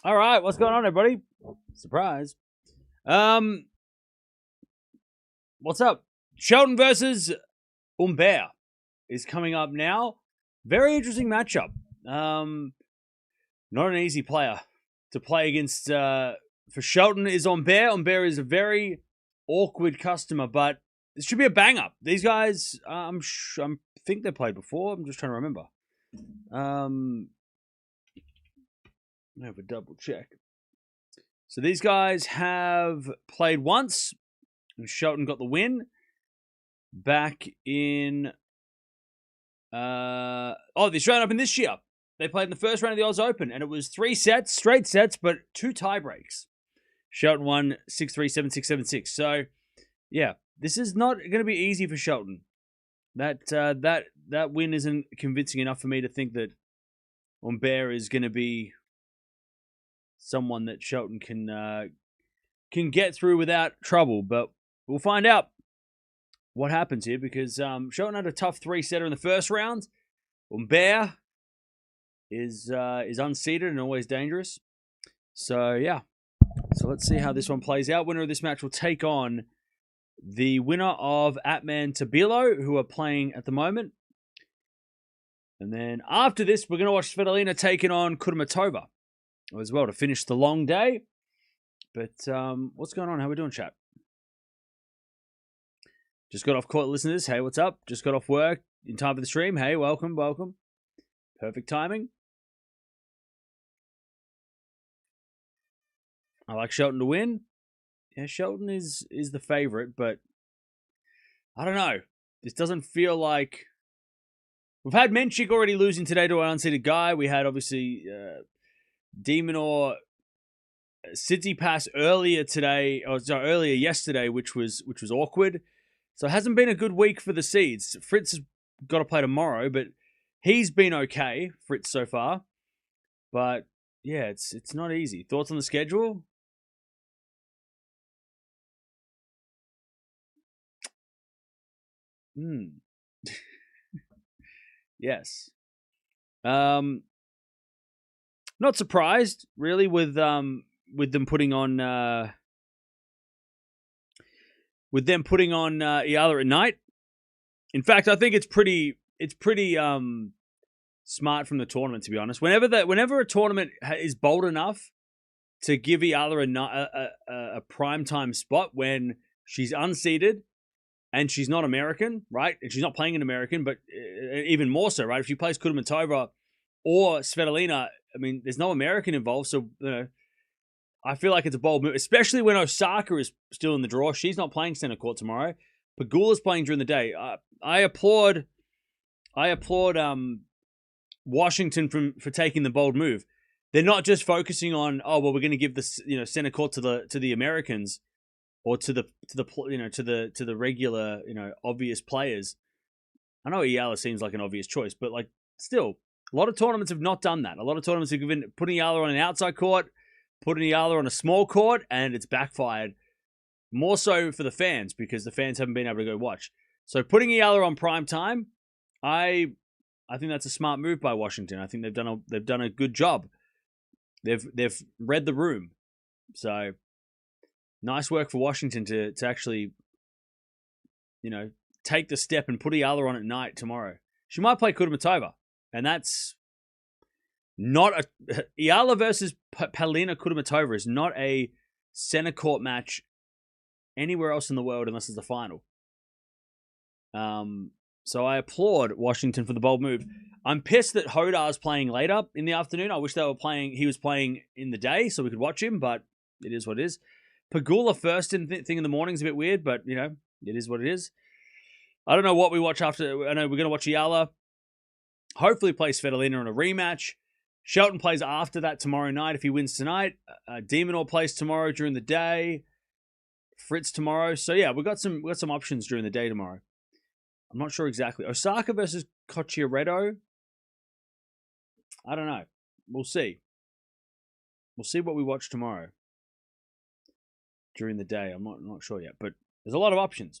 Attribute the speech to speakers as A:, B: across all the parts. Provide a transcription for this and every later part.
A: All right, what's going on, everybody? Surprise. What's up? Shelton versus Humbert is coming up now. Very interesting matchup. Not an easy player to play against. For Shelton is Humbert. Humbert is a very awkward customer, but it should be a banger. These guys, I think they played before. I'm just trying to remember. I have a double check. So these guys have played once. And Shelton got the win back in the Australian Open this year. They played in the first round of the Oz Open, and it was 3 sets, straight sets, but 2 tie breaks. Shelton won 6-3, 7-6, 7-6. So, yeah, this is not going to be easy for Shelton. That win isn't convincing enough for me to think that Humbert is going to be someone that Shelton can get through without trouble. But we'll find out what happens here, because Shelton had a tough 3-setter in the first round. Humbert is unseeded and always dangerous. So, yeah. So let's see how this one plays out. Winner of this match will take on the winner of Atman Tabilo, who are playing at the moment. And then after this, we're going to watch Svitolina taking on Kudermetova as well to finish the long day. But what's going on? How we doing, chat? Just got off court, listeners. Hey, what's up? Just got off work in time for the stream. Hey, welcome. Perfect timing. I like Shelton to win. Yeah, Shelton is the favorite, but I don't know. This doesn't feel like... We've had Menchik already losing today to an unseeded guy. We had, obviously, Demonor Citi pass earlier yesterday, which was awkward. So it hasn't been a good week for the seeds. Fritz has got to play tomorrow, but he's been okay, Fritz, so far. But yeah, it's not easy. Thoughts on the schedule? Yes. Not surprised, really, with them putting on Eala at night. In fact, I think it's pretty smart from the tournament, to be honest. Whenever a tournament is bold enough to give Eala a primetime spot when she's unseeded and she's not American, right? And she's not playing an American, but even more so, right? If she plays Kudermetova or Svitolina, I mean, there's no American involved, so I feel like it's a bold move, especially when Osaka is still in the draw. She's not playing center court tomorrow. Pegula's playing during the day. I applaud Washington for taking the bold move. They're not just focusing on, we're going to give this center court to the Americans or to the regular obvious players. I know Eala seems like an obvious choice, but like still, a lot of tournaments have not done that. A lot of tournaments have given putting Eala on an outside court, putting Eala on a small court, and it's backfired. More so for the fans, because the fans haven't been able to go watch. So putting Eala on prime time, I think that's a smart move by Washington. I think they've done a good job. They've read the room. So nice work for Washington to actually take the step and put Eala on at night tomorrow. She might play Kudermetova, and that's not Eala versus Palina Kudermetova is not a center court match anywhere else in the world unless it's the final. So I applaud Washington for the bold move. I'm pissed that Hodar's playing later in the afternoon. I wish he was playing in the day so we could watch him, but it is what it is. Pegula first thing in the morning is a bit weird, but it is what it is. I don't know what we watch after. I know we're going to watch Eala. Hopefully play Svitolina in a rematch. Shelton plays after that tomorrow night if he wins tonight. Demonor plays tomorrow during the day. Fritz tomorrow. So yeah, we got some options during the day tomorrow. I'm not sure exactly. Osaka versus Cocciaretto. I don't know. We'll see. We'll see what we watch tomorrow during the day. I'm not sure yet, but there's a lot of options.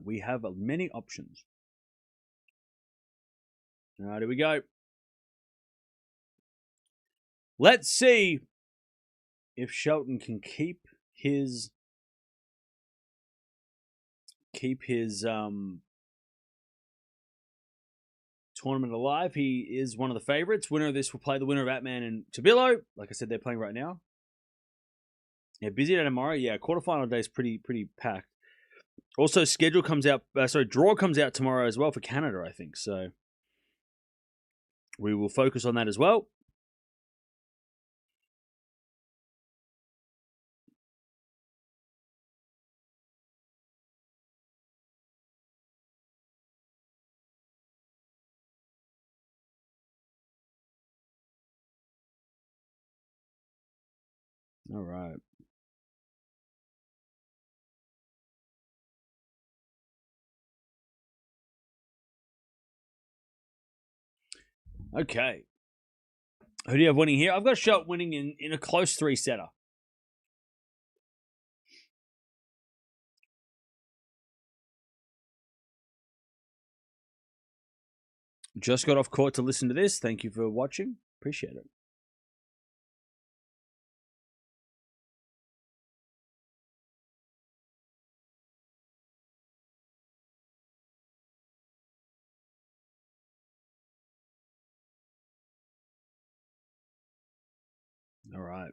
A: We have many options. All right, here we go. Let's see if Shelton can keep his tournament alive. He is one of the favorites. Winner of this will play the winner of Atman and Tabilo. Like I said, they're playing right now. Yeah, busy day tomorrow. Yeah, quarterfinal day is pretty packed. Also, draw comes out tomorrow as well for Canada, I think. So we will focus on that as well. All right. Okay. Who do you have winning here? I've got Shelton winning in a close 3-setter. Just got off court to listen to this. Thank you for watching. Appreciate it. All right.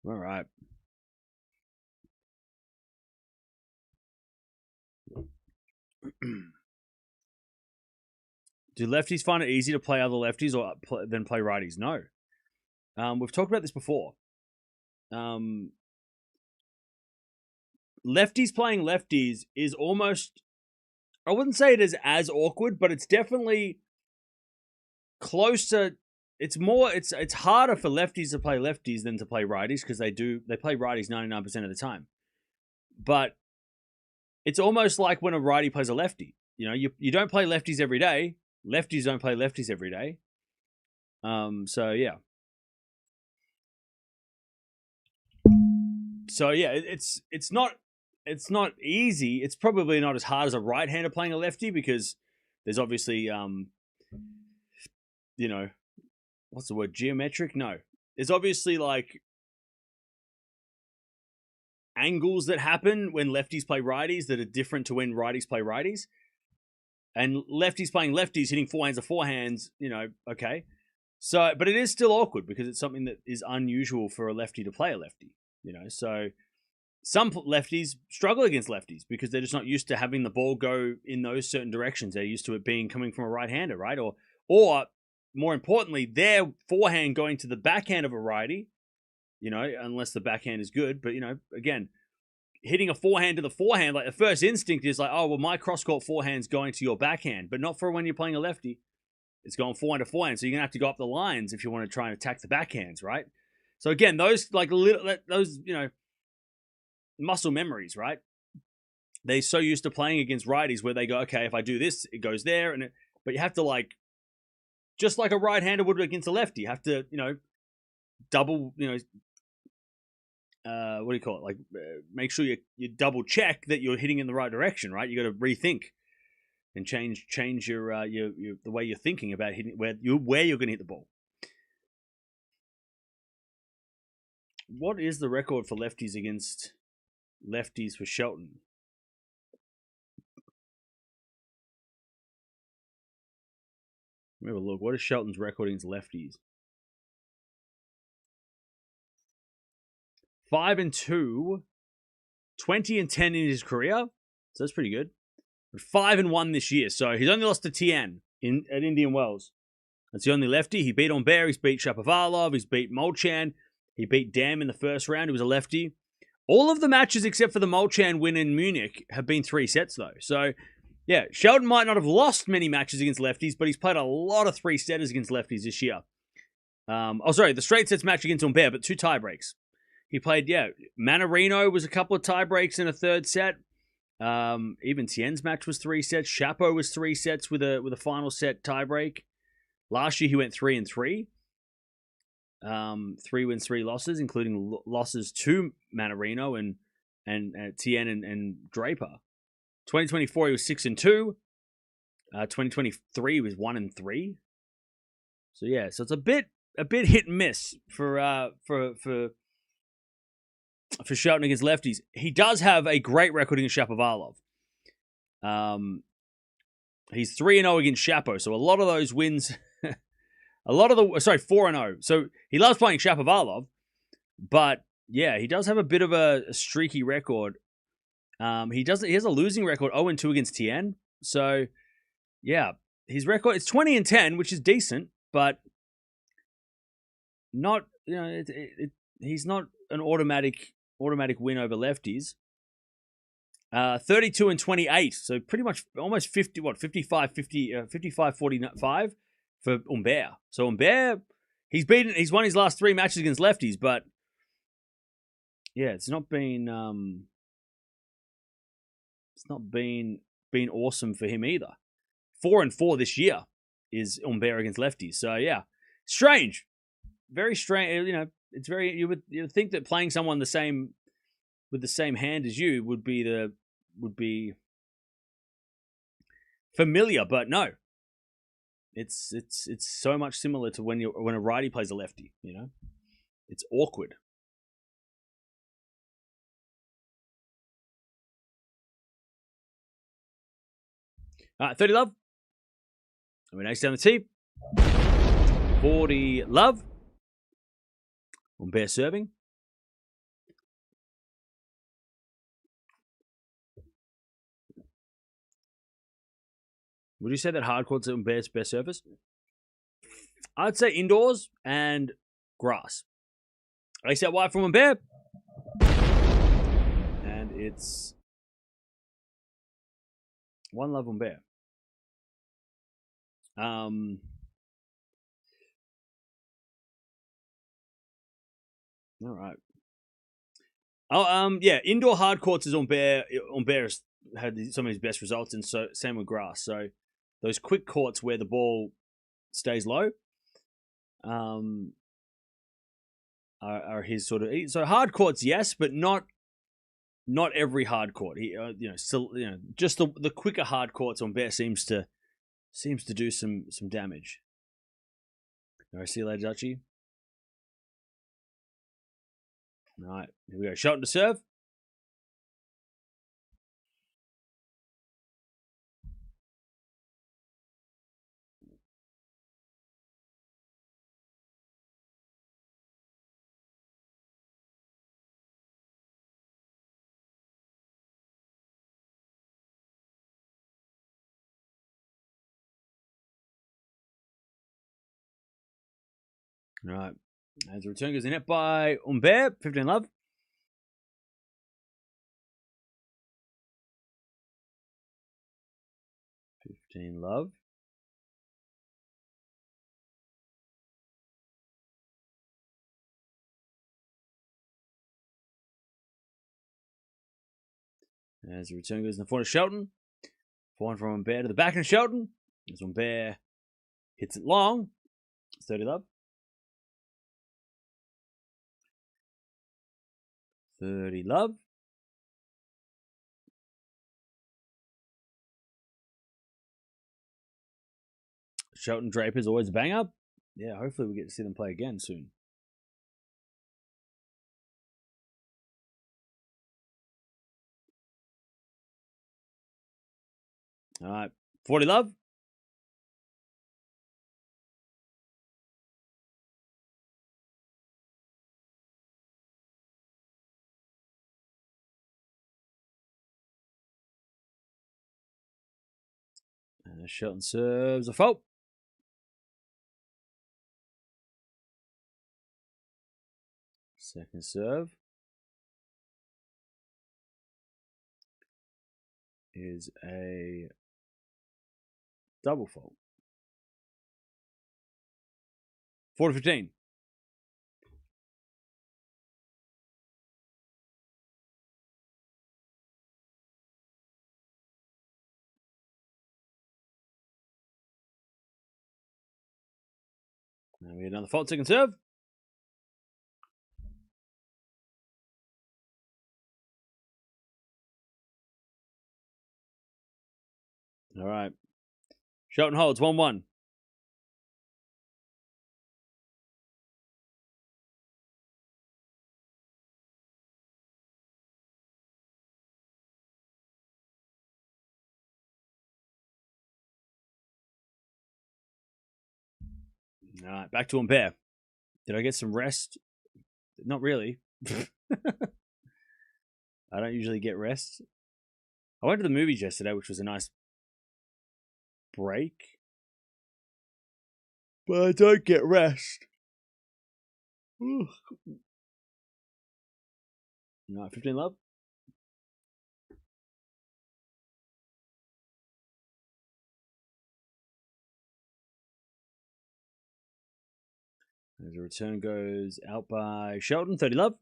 A: All right. Do lefties find it easy to play other lefties than play righties? No. We've talked about this before. Lefties playing lefties is almost, I wouldn't say it is as awkward, but it's definitely closer. It's harder for lefties to play lefties than to play righties because they play righties 99% of the time. But it's almost like when a righty plays a lefty. You know, you don't play lefties every day. Lefties don't play lefties every day. So yeah. So yeah, it's not easy. It's probably not as hard as a right-hander playing a lefty because there's obviously you know, what's the word? Geometric? No. There's obviously like angles that happen when lefties play righties that are different to when righties play righties. And lefties playing lefties, hitting forehands or forehands, you know, okay. So, but it is still awkward because it's something that is unusual for a lefty to play a lefty, you know. So some lefties struggle against lefties because they're just not used to having the ball go in those certain directions. They're used to it coming from a right-hander, right? Or more importantly, their forehand going to the backhand of a righty, you know, unless the backhand is good. But, you know, again, hitting a forehand to the forehand, like the first instinct is like, oh, well, my cross-court forehand's going to your backhand, but not for when you're playing a lefty. It's going forehand to forehand, so you're going to have to go up the lines if you want to try and attack the backhands, right? So again, those you know, muscle memories, right? They're so used to playing against righties where they go, okay, if I do this, it goes there, but you have to like, just like a right-hander would against a lefty, you have to, you know, double, you know, what do you call it? Like, make sure you double check that you're hitting in the right direction, right? You got to rethink and change your the way you're thinking about hitting where you're going to hit the ball. What is the record for lefties against lefties for Shelton? Let me have a look. What is Shelton's record against lefties? 5-2, 20-10 in his career. So that's pretty good. 5-1 this year. So he's only lost to Tian at Indian Wells. That's the only lefty. He beat Humbert. He's beat Shapovalov. He's beat Molchan. He beat Dam in the first round. He was a lefty. All of the matches except for the Molchan win in Munich have been 3 sets, though. So, yeah, Shelton might not have lost many matches against lefties, but he's played a lot of 3-setters against lefties this year. The straight sets match against Humbert, but 2 tie breaks. He played, Manarino was a couple of tie breaks in a third set. Even Tien's match was 3 sets. Chapo was 3 sets with a final set tie break. Last year he went 3-3. 3 wins, 3 losses, including losses to Manarino and Tien and Draper. 2024 he was 6-2. 2023 he was 1-3. So yeah, so it's a bit hit and miss for Shelton against lefties. He does have a great record against Shapovalov. He's 3-0 against Shapo, so a lot of those wins, 4-0. So he loves playing Shapovalov, but yeah, he does have a bit of a streaky record. He has a losing record, 0-2 against Tien. So yeah, his record it's 20-10, which is decent, but not he's not an automatic win over lefties. 32-28, so pretty much almost 55-45 for Humbert. So Humbert, he's won his last 3 matches against lefties, but yeah, it's not been awesome for him either. 4-4 this year is Humbert against lefties. So yeah, strange, very strange. It's very you would think that playing someone with the same hand as you would be familiar, but no. It's so much similar to when a righty plays a lefty. It's awkward. All right, 30 love. I mean, ace down the tee. 40 love. Humbert serving. Would you say that hard court's Humbert's best surface? I'd say indoors and grass. Ace out wide from Humbert. And it's 1 love Humbert. All right. Yeah, indoor hard courts is Humbert. Humbert's had some of his best results, and so same with grass. So those quick courts where the ball stays low, are his sort of. So hard courts, yes, but not every hard court. He, still, just the quicker hard courts Humbert seems to do some damage. All right, see you later, Dutchie. All right, here we go. Shelton to serve. All right. As the return goes in net by Humbert, 15 love. Love. As the return goes in the front of Shelton. 4-1 from Humbert to the back of Shelton. As Humbert hits it long. 30 love. 30 love. Shelton Draper is always a bang up. Yeah, hopefully we get to see them play again soon. All right, 40 love. And Shelton serves a fault. Second serve is a double fault. 4-15. Now we get another fault, second serve. All right. Shelton holds 1-1. All right, back to Humbert. Did I get some rest? Not really. I don't usually get rest. I went to the movies yesterday, which was a nice break. But I don't get rest. All right, 15 love. As the return goes out by Shelton, 30 love.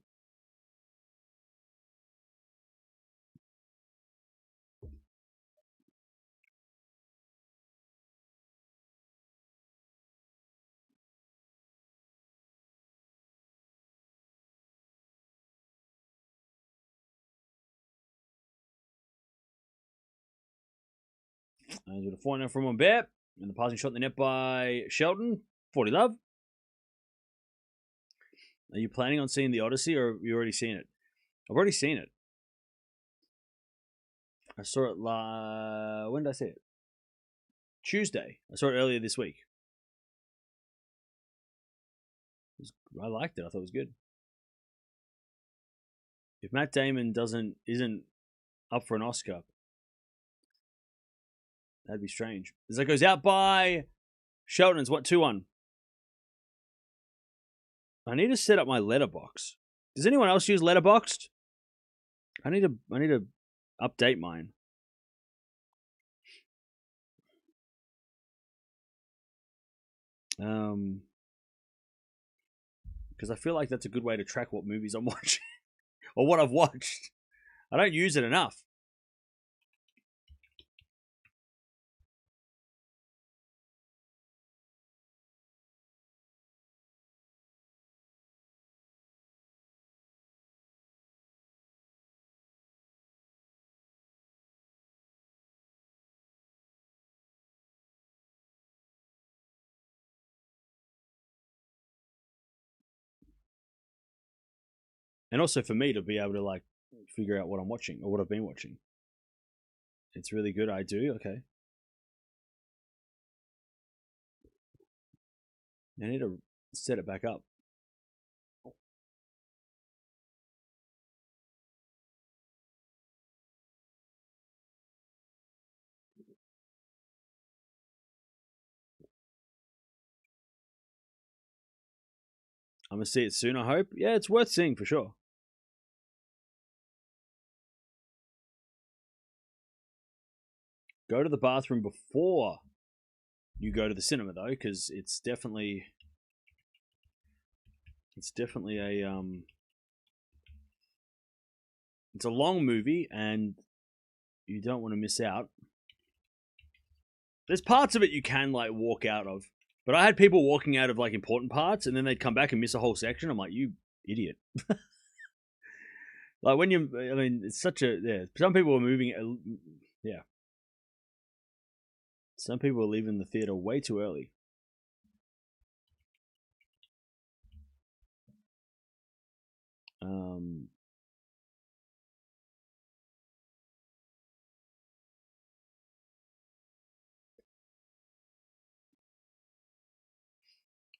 A: With a 4-0 from Humbert. And the passing shot in the net by Shelton, 40 love. Are you planning on seeing the Odyssey, or have you already seen it? I've already seen it. I saw it when did I see it? Tuesday. I saw it earlier this week. I liked it. I thought it was good. If Matt Damon isn't up for an Oscar, that'd be strange. As that goes out by Shelton, it's what, 2-1. I need to set up my letterbox. Does anyone else use Letterboxd? I need to update mine. Because I feel like that's a good way to track what movies I'm watching or what I've watched. I don't use it enough. And also for me to be able to like figure out what I'm watching or what I've been watching. It's really good. I do. Okay. I need to set it back up. I'm going to see it soon, I hope. Yeah, it's worth seeing for sure. Go to the bathroom before you go to the cinema, though, because it's definitely a it's a long movie, and you don't want to miss out. There's parts of it you can like walk out of, but I had people walking out of like important parts, and then they'd come back and miss a whole section. I'm like, you idiot! Like when I mean, it's such a Some people are moving. Yeah. Some people are leaving the theater way too early.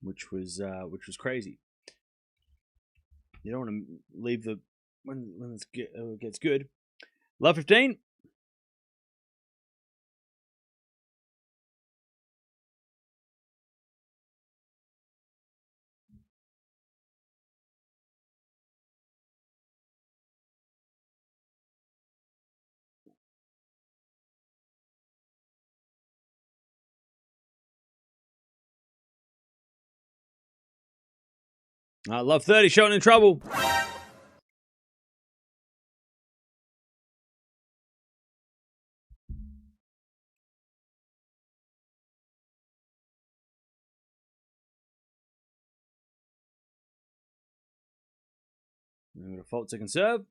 A: Which was crazy. You don't want to leave the when it gets good. Love 15. Love 30, showing in trouble. A fault second serve.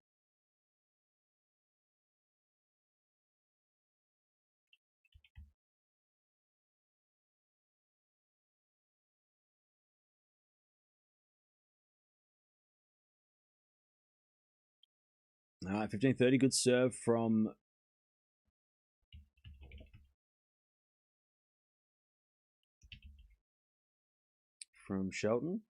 A: All right, 15-30. Good serve from Shelton.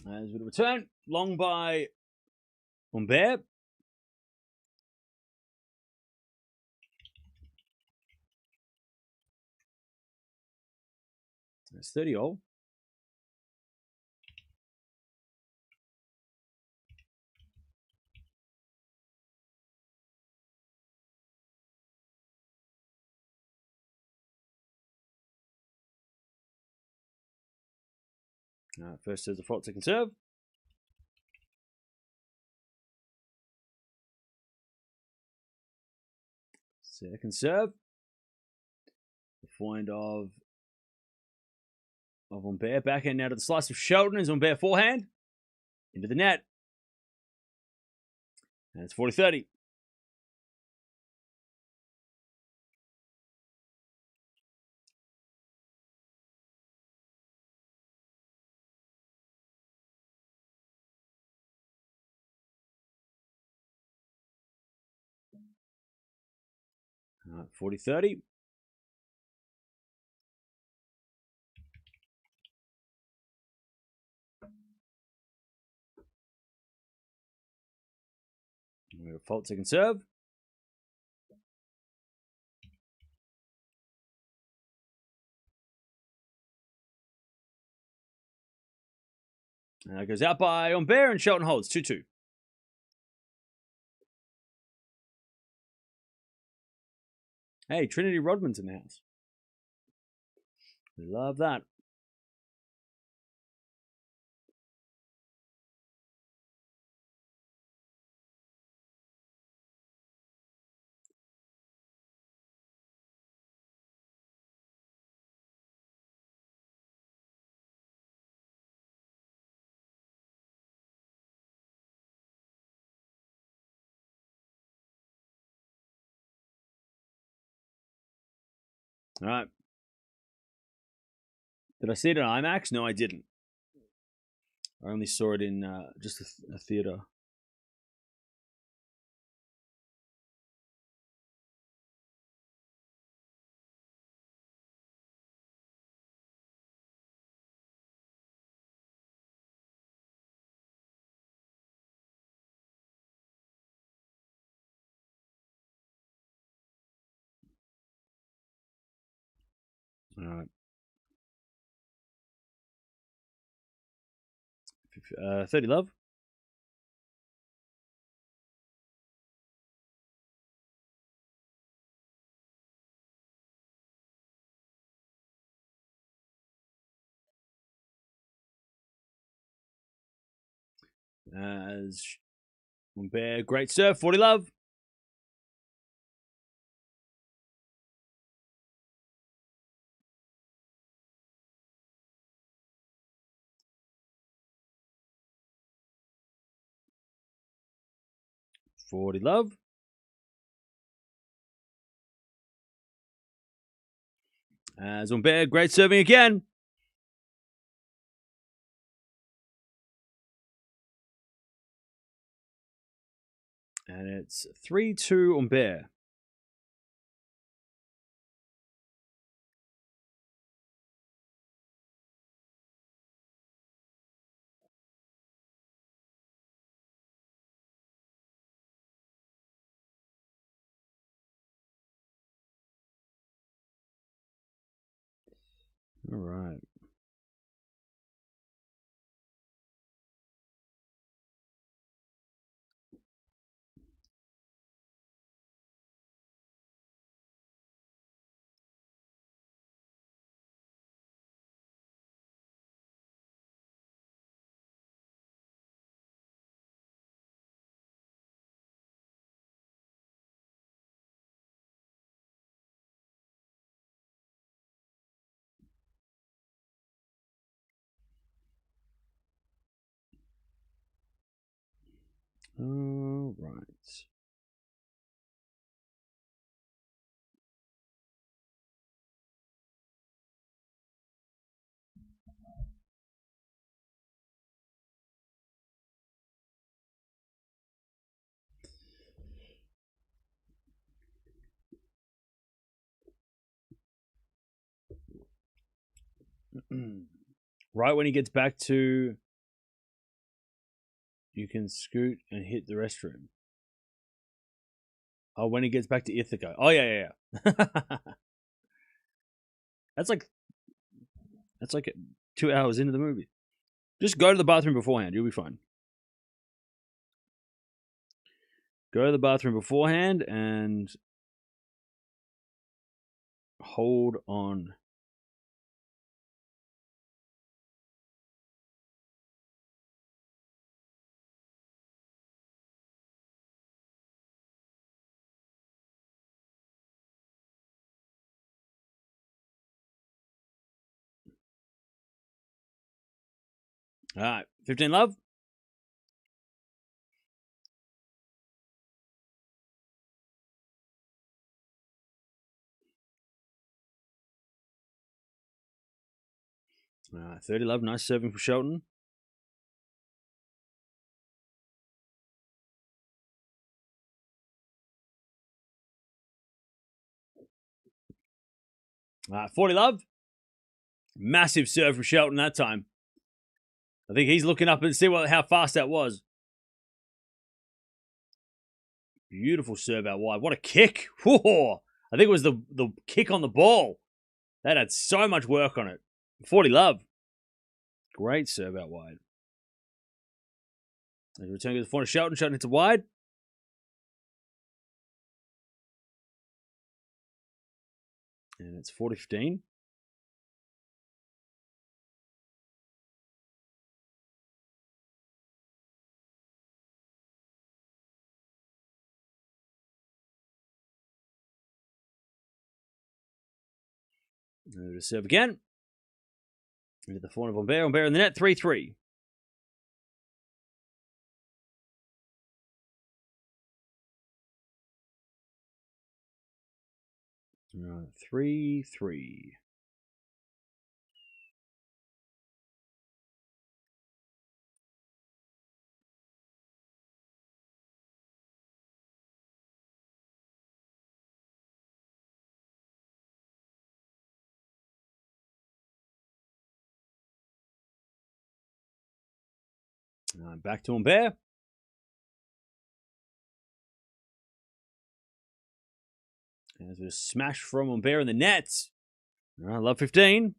A: There's a bit of return. Long by Humbert. It's 30 all. First serve's a fault, second serve. Second serve. The forehand of Humbert. Backhand now to the slice of Shelton as Humbert forehand. Into the net. And it's 40-30. All right, 40-30. We have a fault, second serve. And that goes out by Humbert and Shelton holds 2-2. Hey, Trinity Rodman's in the house. We love that. All right. Did I see it in IMAX? No, I didn't. I only saw it in just a theater. All right. 30 love. As Humbert, great serve, 40 love. Forty love. As Humbert, great serving again. And it's 3-2 Humbert. All right. All right. Right when he gets back to, you can scoot and hit the restroom. Oh, when he gets back to Ithaca. Oh, yeah. That's like 2 hours into the movie. Just go to the bathroom beforehand. You'll be fine. Go to the bathroom beforehand and hold on. All right. 15 love. All right. 30 love. Nice serving for Shelton. All right. 40 love. Massive serve from Shelton that time. I think he's looking up and see how fast that was. Beautiful serve out wide. What a kick. Whoa. I think it was the kick on the ball. That had so much work on it. 40 love. Great serve out wide. As return to the corner, Shelton. Shelton hits it wide. And it's 40-15. To serve again. Into the corner of Humbert. Humbert in the net. 3-3. Right, 3-3. Back to Humbert. As a smash from Humbert in the nets. Love 15.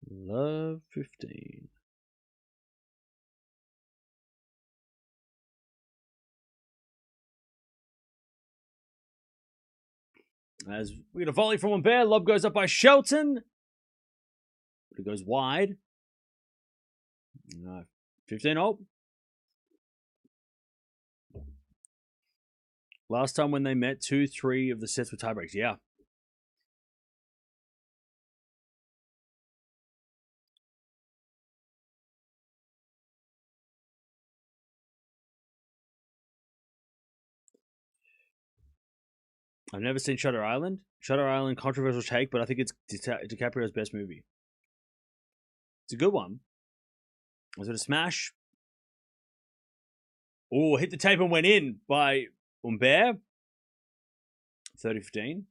A: Love 15. As we get a volley from Humbert, lob goes up by Shelton. But it goes wide. 15-0. Last time when they met, 2-3 of the sets were tiebreaks. Yeah. I've never seen Shutter Island. Shutter Island, controversial take, but I think it's DiCaprio's best movie. It's a good one. Was it a smash? Oh, hit the tape and went in by Humbert. 30-15.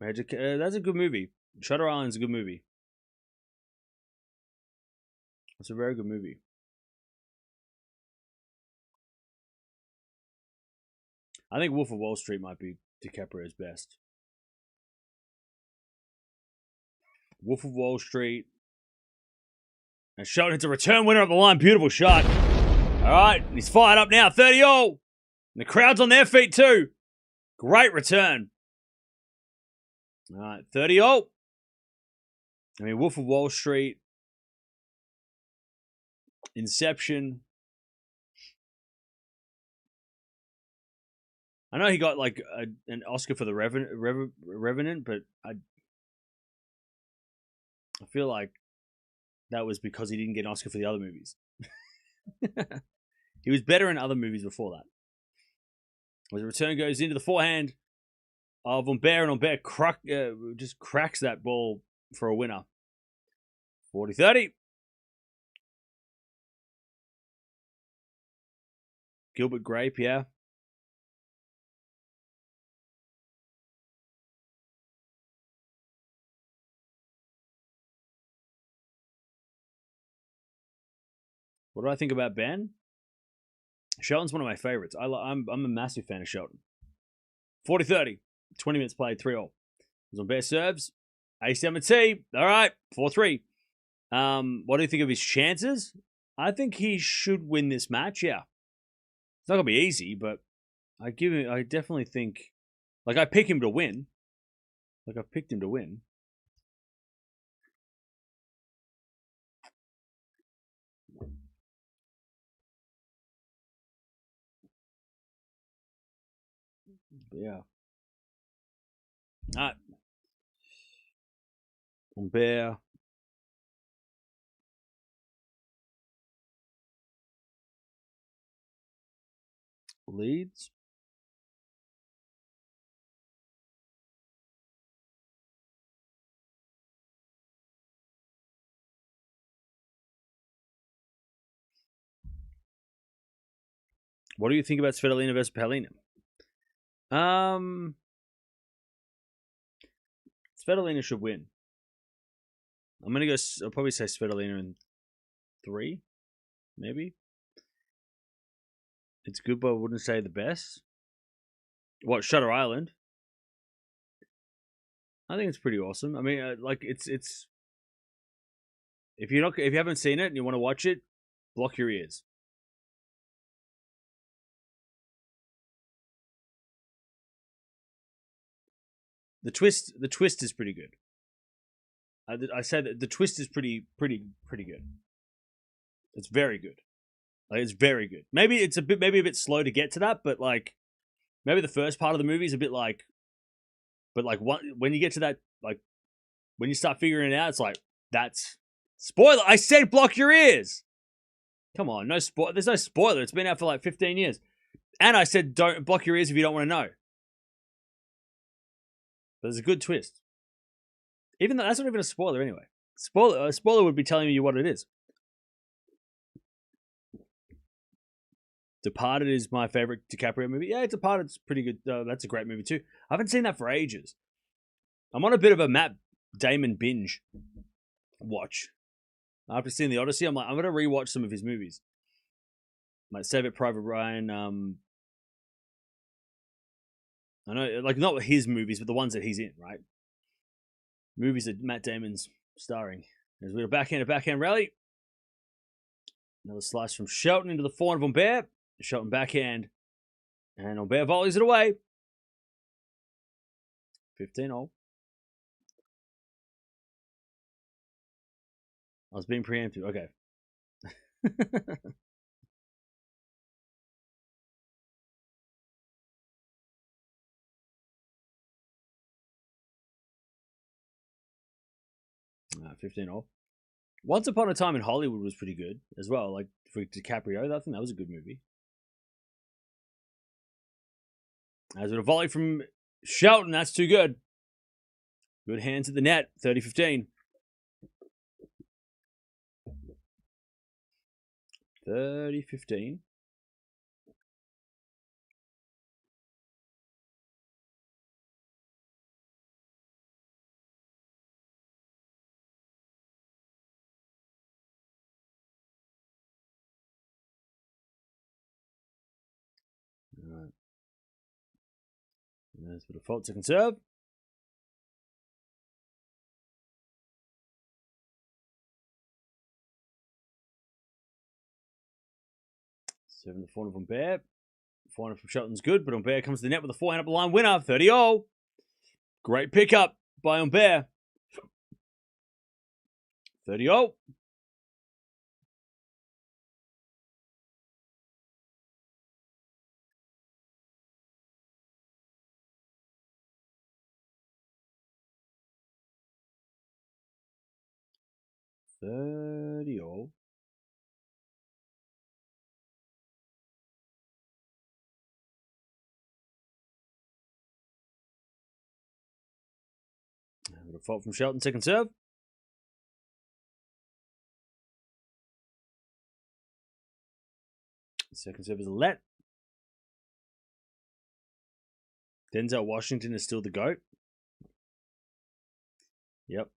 A: That's a good movie. Shutter Island's a good movie. It's a very good movie. I think Wolf of Wall Street might be DiCaprio's best. Wolf of Wall Street. And Shelton hits a return winner up the line. Beautiful shot. All right. He's fired up now. 30-0. And the crowd's on their feet too. Great return. All right. 30-0. I mean, Wolf of Wall Street. Inception. I know he got like an Oscar for the Revenant, but I feel like that was because he didn't get an Oscar for the other movies. He was better in other movies before that. As the return goes into the forehand of Humbert, and Humbert just cracks that ball for a winner. 40-30. Gilbert Grape, yeah. What do I think about Ben? Shelton's one of my favorites. I'm a massive fan of Shelton. 40-30. 20 minutes played, 3-all. Humbert serves. A7T. All right, 4-3. What do you think of his chances? I think he should win this match, yeah. It's not going to be easy, but I definitely think... Like, I pick him to win. Like, I've picked him to win. But yeah. All right. Humbert. Leads. What do you think about Svitolina versus Palina? Svitolina should win. I'm gonna go. I'll probably say Svitolina in 3, maybe. It's good, but I wouldn't say the best. What, Shutter Island? I think it's pretty awesome. I mean, like it's. If you haven't seen it and you want to watch it, block your ears. The twist is pretty good. I say that the twist is pretty good. It's very good. Like, it's very good. Maybe it's a bit slow to get to that, but like maybe the first part of the movie is a bit like, but like when you get to that, like when you start figuring it out, it's like that's spoiler. I said block your ears. Come on, no spoiler. There's no spoiler. It's been out for like 15 years, and I said don't block your ears if you don't want to know. But there's a good twist. Even though that's not even a spoiler anyway. A spoiler would be telling you what it is. Departed is my favorite DiCaprio movie. Yeah, Departed's pretty good. That's a great movie too. I haven't seen that for ages. I'm on a bit of a Matt Damon binge watch. After seeing The Odyssey, I'm like, I'm going to rewatch some of his movies. Like Save It Private Ryan. I know, like not his movies, but the ones that he's in, right? Movies that Matt Damon's starring. There's a backhand rally. Another slice from Shelton into the forehand of Humbert. Shelton backhand. And Humbert volleys it away. 15-all. I was being preemptive. Okay. 15-all. Once Upon a Time in Hollywood was pretty good as well. Like for DiCaprio, I think that was a good movie. As with a volley from Shelton, that's too good. Good hands at the net, 30-15. 30-15. All right. And there's a bit of fault to conserve. Serving the forehand from Humbert. Forehand from Shelton's good, but Humbert comes to the net with a forehand up the line winner, 30-all. Great pickup by Humbert. 30-all. 30 all. A fault from Shelton, second serve. Second serve is a let. Denzel Washington is still the GOAT. Yep.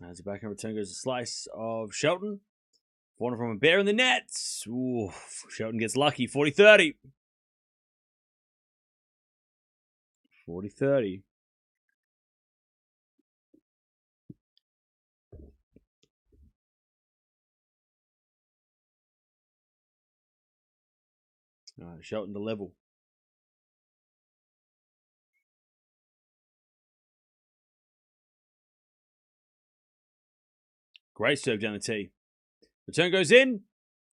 A: As the backhand return goes a slice of Shelton. Corner from a bear in the net. Ooh, Shelton gets lucky. 40-30. 40-30. All right, Shelton to level. Great serve down the tee. Return goes in.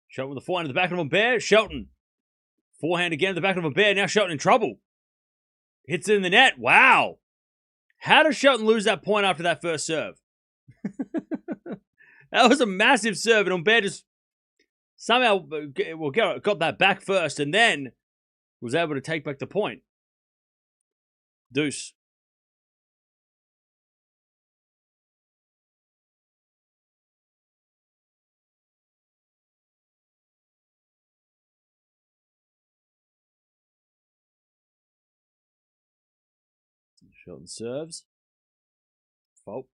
A: Shelton with the forehand at the back of a bear. Shelton. Forehand again at the back of a bear. Now Shelton in trouble. Hits it in the net. Wow. How does Shelton lose that point after that first serve? That was a massive serve, and Humbert just somehow got that back first and then was able to take back the point. Deuce. Shelton serves. Fault.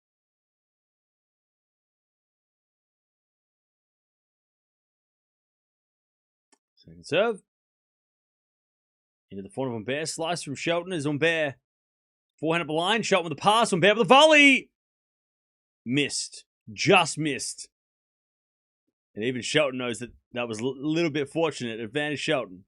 A: Second serve. Into the forehand of Humbert. Slice from Shelton is Humbert. Forehand up the line. Shelton with the pass. Humbert with the volley. Missed. Just missed. And even Shelton knows that that was a little bit fortunate. Advantage Shelton.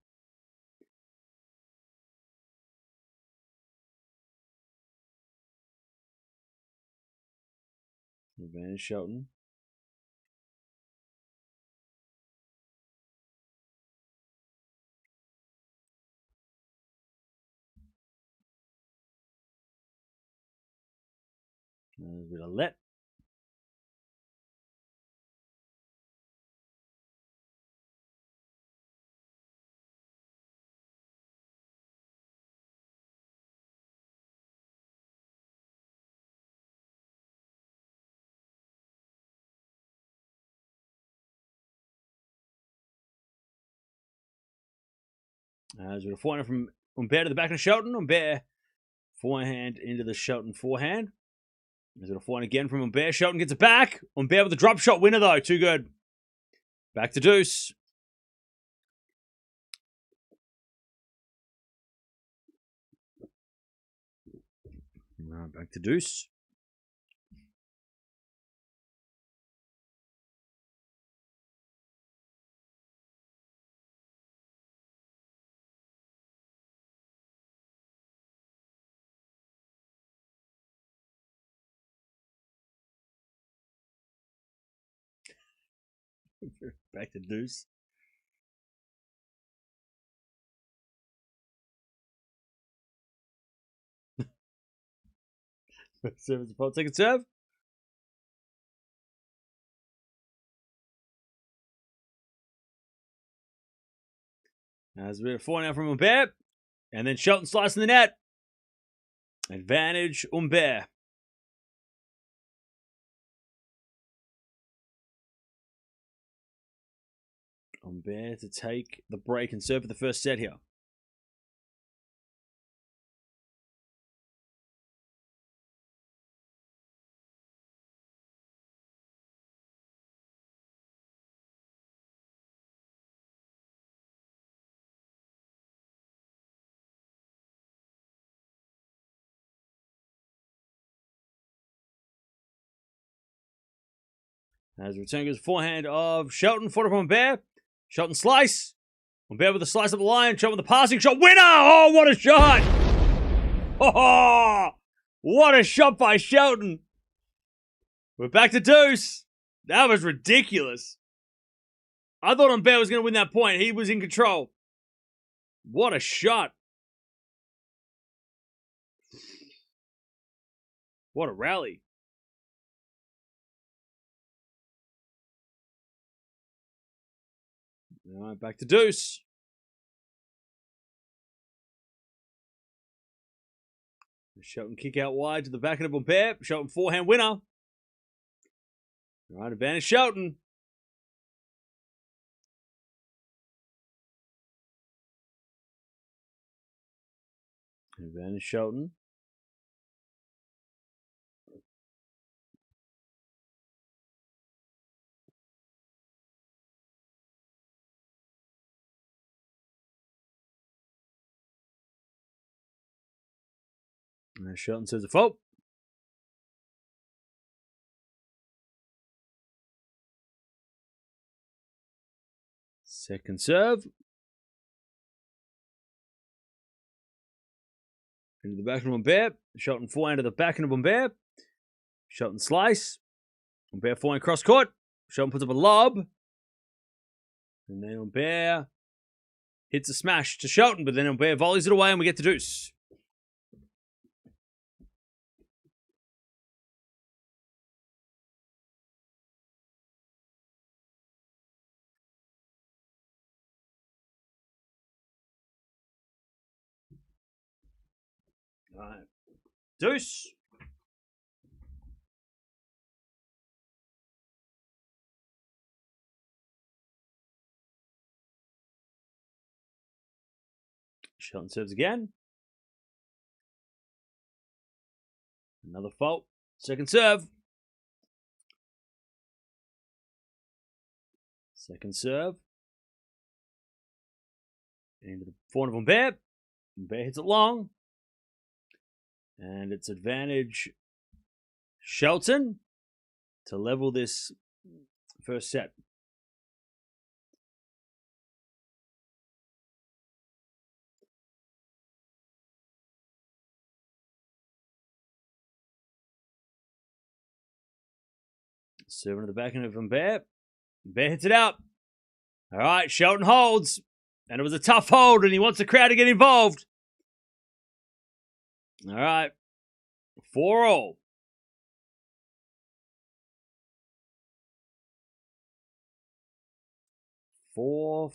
A: Advantage Shelton. A bit of let. As with a forehand from Humbert to the back of Shelton. Humbert forehand into the Shelton forehand. There's a forehand again from Humbert. Shelton gets it back. Humbert with a drop shot winner though. Too good. Back to deuce. Back to deuce. Back to deuce. Serve is a fault. Second serve. As we have a forehand from Humbert. And then Shelton slicing the net. Advantage Humbert. Humbert to take the break and serve for the first set here. As the return goes forehand of Shelton, forehand from Humbert. Shelton slice. Humbert with the slice up the line. Shelton with the passing shot. Winner! Oh, what a shot! Oh, what a shot by Shelton. We're back to deuce. That was ridiculous. I thought Humbert was going to win that point. He was in control. What a shot. What a rally. All right, back to deuce. Shelton kick out wide to the back of the Humbert. Shelton forehand winner. All right, advantage Shelton. Advantage Shelton. And Shelton says a fault. Second serve. Into the back of Humbert. Shelton forehand to the back of Humbert. Shelton slice. Humbert forehand cross court. Shelton puts up a lob. And then Humbert hits a smash to Shelton, but then Humbert volleys it away and we get to deuce. All right. Deuce. Shelton serves again. Another fault. Second serve. Second serve. Into the forehand of Humbert. Humbert hits it long. And it's advantage Shelton to level this first set. Serving to the back end of Humbert. Humbert hits it out. All right, Shelton holds. And it was a tough hold, and he wants the crowd to get involved. All right. 4-all. Four.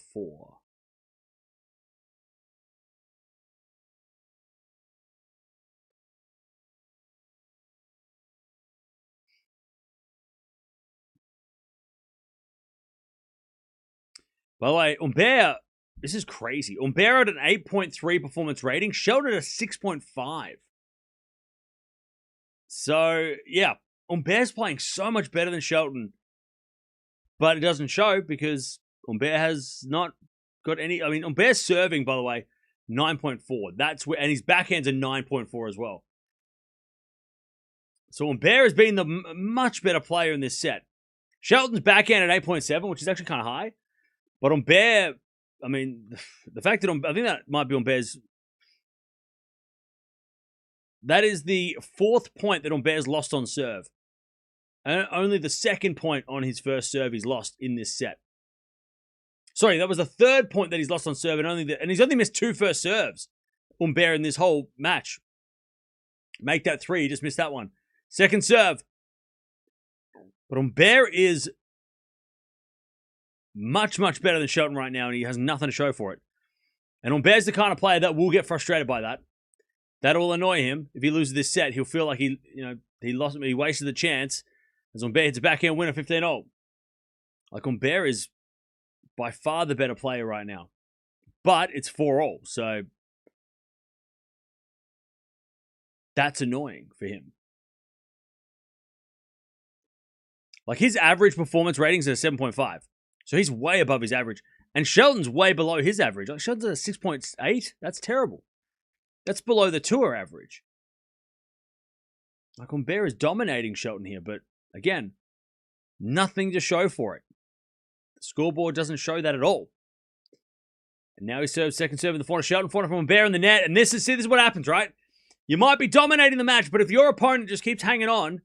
A: By the way, Humbert, this is crazy. Humbert at an 8.3 performance rating, Shelton at a 6.5. So, yeah, Humbert's playing so much better than Shelton. But it doesn't show because Humbert has not got any... I mean, Humbert's serving, by the way, 9.4. That's where, and his backhand's a 9.4 as well. So Humbert has been the much better player in this set. Shelton's backhand at 8.7, which is actually kind of high. But Humbert, I mean, the fact that I think that might be Humbert's... That is the fourth point that Humbert's lost on serve. And only the second point on his first serve he's lost in this set. Sorry, that was the third point that he's lost on serve, and he's only missed 2 first serves. Humbert in this whole match. Make that 3, he just missed that one. Second serve. But Humbert is much, much better than Shelton right now, and he has nothing to show for it. And Humbert's the kind of player that will get frustrated by that. That will annoy him. If he loses this set, he'll feel like he wasted the chance. As Humbert hits a backhand winner 15-0. Like, Humbert is by far the better player right now. But it's 4-all, so that's annoying for him. Like, his average performance ratings are 7.5. So he's way above his average. And Shelton's way below his average. Like, Shelton's at 6.8. That's terrible. That's below the tour average. Like, Humbert is dominating Shelton here, but again, nothing to show for it. The scoreboard doesn't show that at all. And now he serves second serve in the forehand of Shelton, forehand from Humbert in the net. And this is what happens, right? You might be dominating the match, but if your opponent just keeps hanging on,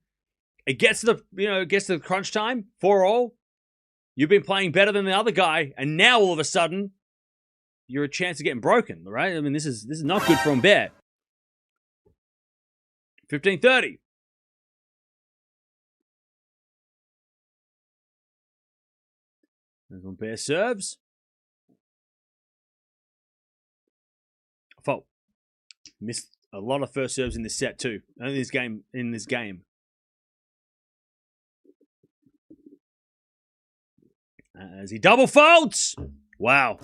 A: it gets to the crunch time, 4-all. You've been playing better than the other guy, and now all of a sudden, you're a chance of getting broken, right? I mean, this is not good for Humbert. 15-30. There's Humbert serves. Fault. Missed a lot of first serves in this set too. In this game. As he double faults. Wow.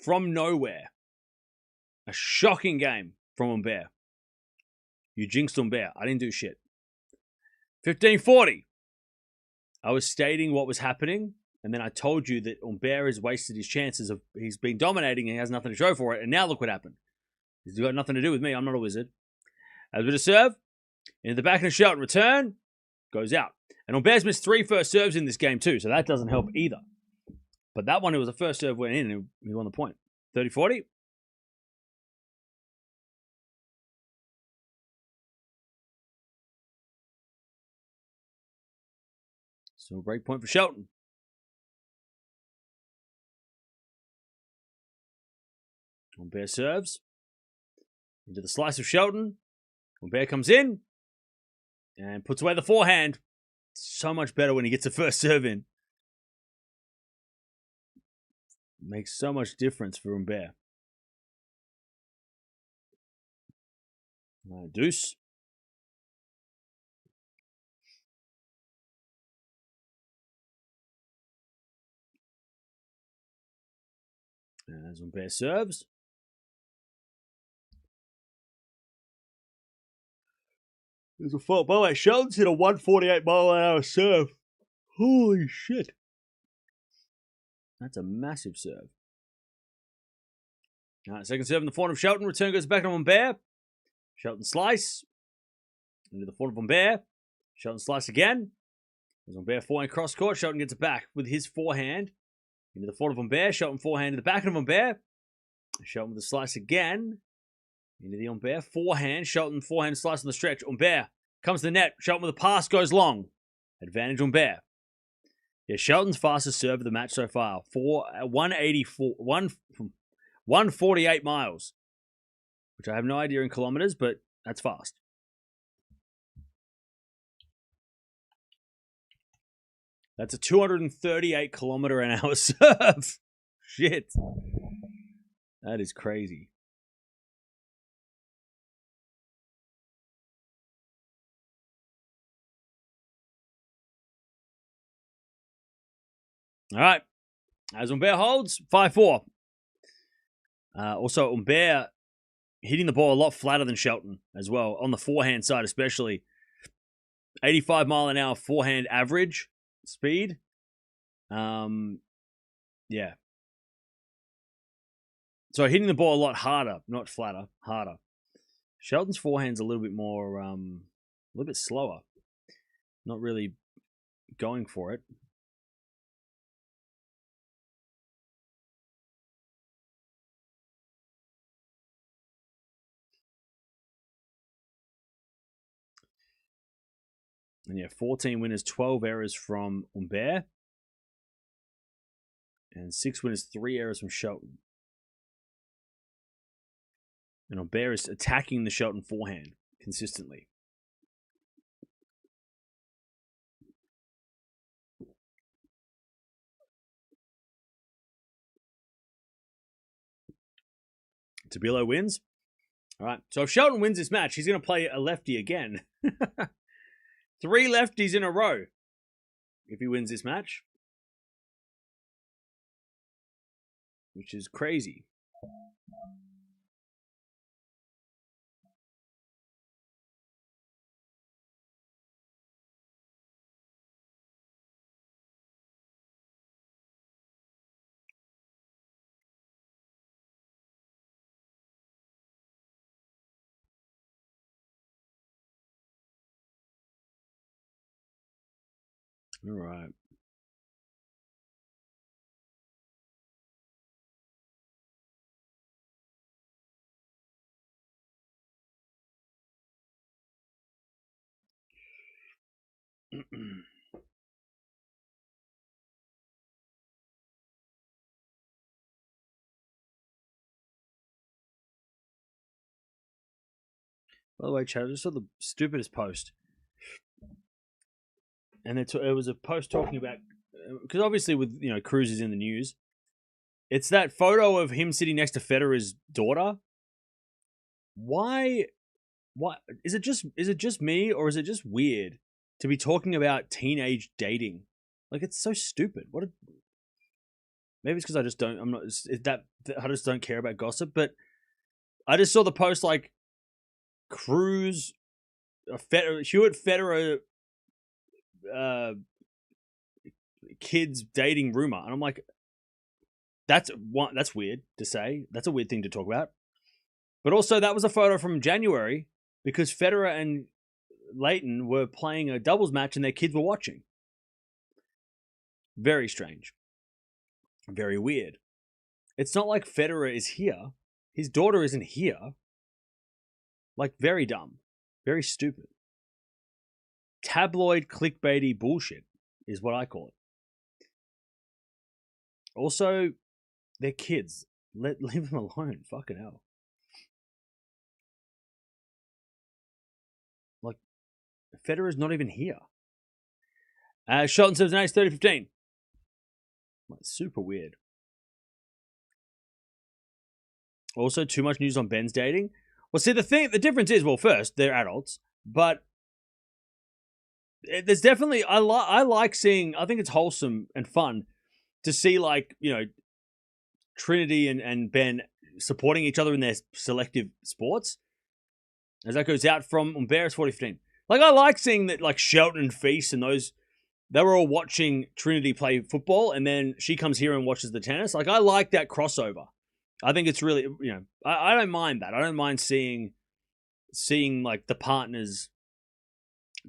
A: From nowhere. A shocking game from Humbert. You jinxed Humbert. I didn't do shit. 15-40. I was stating what was happening, and then I told you that Humbert has wasted his chances of he's been dominating and he has nothing to show for it, and now look what happened. He's got nothing to do with me. I'm not a wizard. As with a serve, into the back and a Shelton return, goes out. And Humbert's missed 3 first serves in this game too, so that doesn't help either. But that one, it was a first serve went in and he won the point. 30-40. So break point for Shelton. Humbert serves. Into the slice of Shelton. Humbert comes in. And puts away the forehand. So much better when he gets the first serve in. Makes so much difference for Humbert. Deuce. As Humbert serves. There's a fault. By the way, Shelton's hit a 148-mile-an-hour serve. Holy shit. That's a massive serve. All right, second serve in the forehand of Shelton. Return goes back to Humbert. Shelton slice. Into the forehand of Humbert. Shelton slice again. As Humbert forehand cross court, Shelton gets it back with his forehand. Into the forehand of Humbert. Shelton forehand to the back of Humbert. Shelton with the slice again. Into the Humbert forehand. Shelton forehand slice on the stretch. Humbert comes to the net. Shelton with a pass goes long. Advantage Humbert. Yeah, Shelton's fastest serve of the match so far. 148 miles. Which I have no idea in kilometers, but that's fast. That's a 238-kilometer-an-hour serve. Shit. That is crazy. All right. As Humbert holds, 5-4. Also, Humbert hitting the ball a lot flatter than Shelton as well, on the forehand side especially. 85-mile-an-hour forehand average speed. Yeah. So hitting the ball a lot harder, not flatter, harder. Shelton's forehand's a little bit more, a little bit slower. Not really going for it. And yeah, 14 winners, 12 errors from Humbert. And 6 winners, 3 errors from Shelton. And Humbert is attacking the Shelton forehand consistently. Tabilo wins. All right. So if Shelton wins this match, he's going to play a lefty again. 3 lefties in a row if he wins this match. Which is crazy. All right. By the way, Chad, I just saw the stupidest post. and it was a post talking about, because obviously with Cruz is in the news. It's that photo of him sitting next to Federer's daughter. Why? What is it? Just me, or is it just weird to be talking about teenage dating? Like, it's so stupid. Maybe it's because I just don't. I'm not. I just don't care about gossip. But I just saw the post like Cruz, Hewitt Federer, kids dating rumor, and I'm like, that's weird to say. That's a weird thing to talk about. But also, that was a photo from January because Federer and Leighton were playing a doubles match and their kids were watching. Very strange. Very weird. It's not like Federer is here. His daughter isn't here. Like, very dumb. Very stupid. Tabloid clickbaity bullshit is what I call it. Also, they're kids. Leave them alone. Fucking hell. Like, Federer's not even here. Shelton says, nice 30-15. Like, super weird. Also, too much news on Ben's dating. Well, see, the difference is, well, first, they're adults, but there's definitely, I like seeing, I think it's wholesome and fun to see, like, Trinity and Ben supporting each other in their selective sports. As that goes out from Humbert, 40-15. Like, I like seeing that, like, Shelton and Feast and those, they were all watching Trinity play football, and then she comes here and watches the tennis. Like, I like that crossover. I think it's really, I don't mind that. I don't mind seeing like the partners,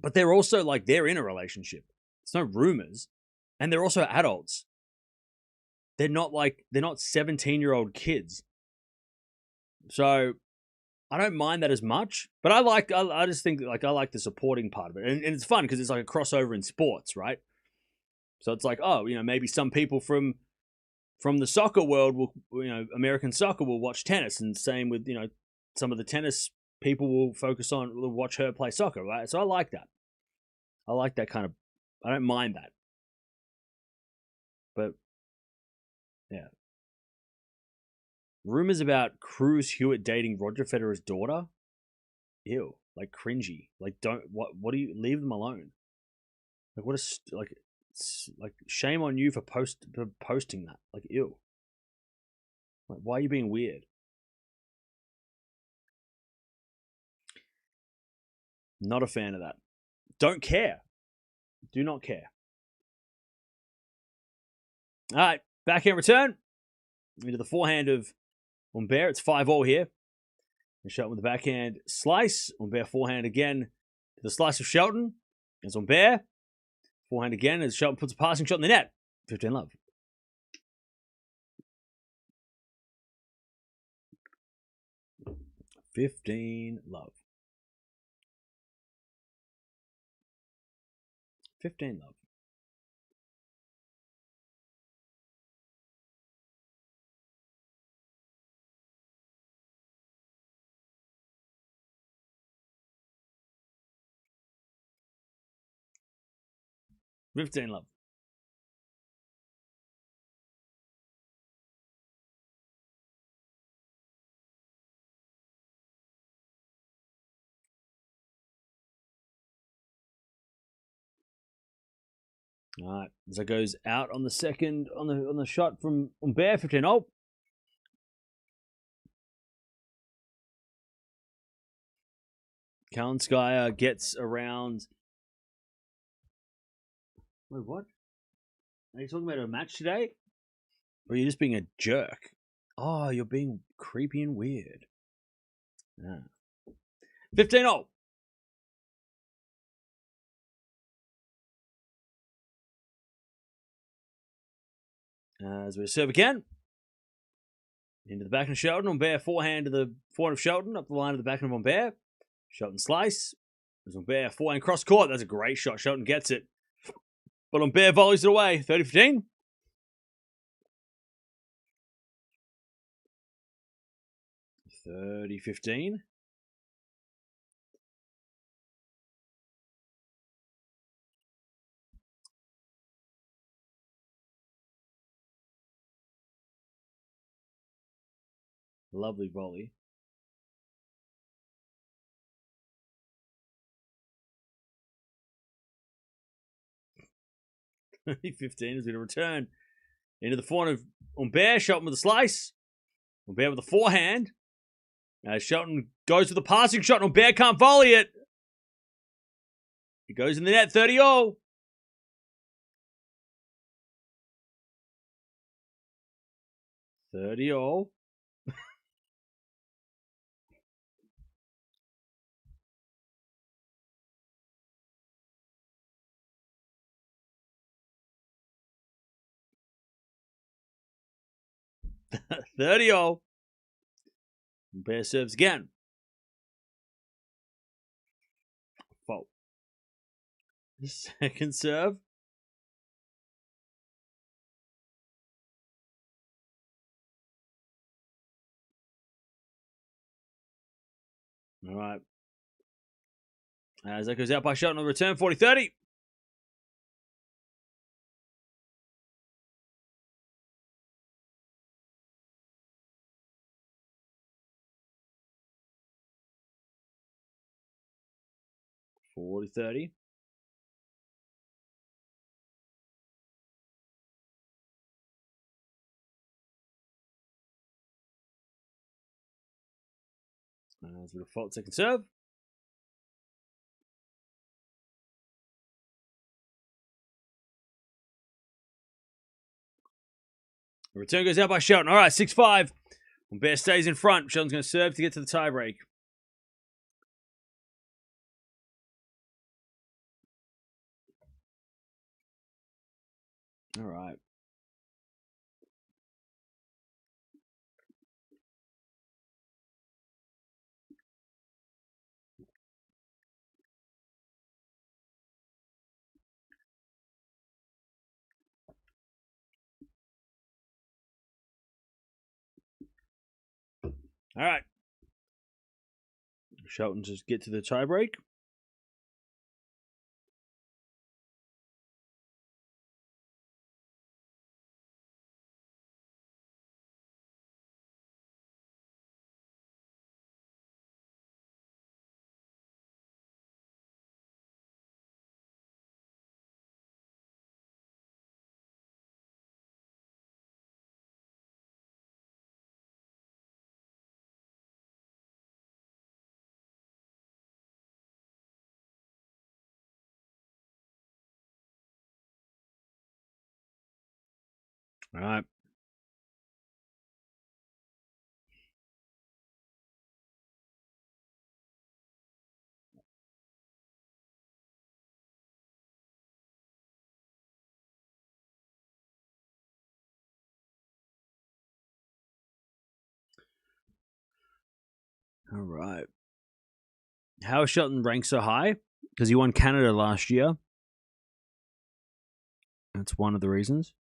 A: but they're also like, they're in a relationship. It's no rumors, and they're also adults. They're not 17-year-old kids. So I don't mind that as much, but I just think like I like the supporting part of it, and it's fun because it's like a crossover in sports, right? So it's like, oh, maybe some people from the soccer world will, American soccer will watch tennis, and same with, some of the tennis people will watch her play soccer, right? So I like that. I like that kind of, I don't mind that. But, yeah. Rumors about Cruz Hewitt dating Roger Federer's daughter? Ew. Like, cringy. Like, what do you, leave them alone. Like, what a, like, shame on you for posting that. Like, ew. Like, why are you being weird? Not a fan of that. Don't care. Do not care. All right, backhand return. Into the forehand of Humbert. It's 5-all here. And Shelton with the backhand slice. Humbert forehand again to the slice of Shelton. It's Humbert. Forehand again as Shelton puts a passing shot in the net. 15-love. $15-love. 15-love. $15-love. All right, as it goes out on the second on the shot from Humbert, 15-all. Kalinskaya gets around. Wait, what? Are you talking about a match today? Or are you just being a jerk? Oh, you're being creepy and weird. Yeah. 15-all. As we serve again. Into the back of Shelton. Humbert forehand to the forehand of Shelton. Up the line of the back of Humbert. Shelton slice. There's Humbert forehand cross court. That's a great shot. Shelton gets it. But Humbert volleys it away. 30-15. $30-15. Lovely volley. $15 is going to return into the forehand of Humbert. Shelton with a slice. Humbert with a forehand. Shelton goes for the passing shot. Humbert can't volley it. It goes in the net. 30-all. 30-all. $30-all. Humbert serves again. Fault. Second serve. All right. As that goes out by Shelton on the return, 40-30. $40-30. As with a fault second serve. The return goes out by Shelton. All right, 6-5. Humbert stays in front. Shelton's going to serve to get to the tiebreak. All right. All right. Shelton just get to the tiebreak. All right. All right. How is Shelton ranked so high? Because he won Canada last year. That's one of the reasons.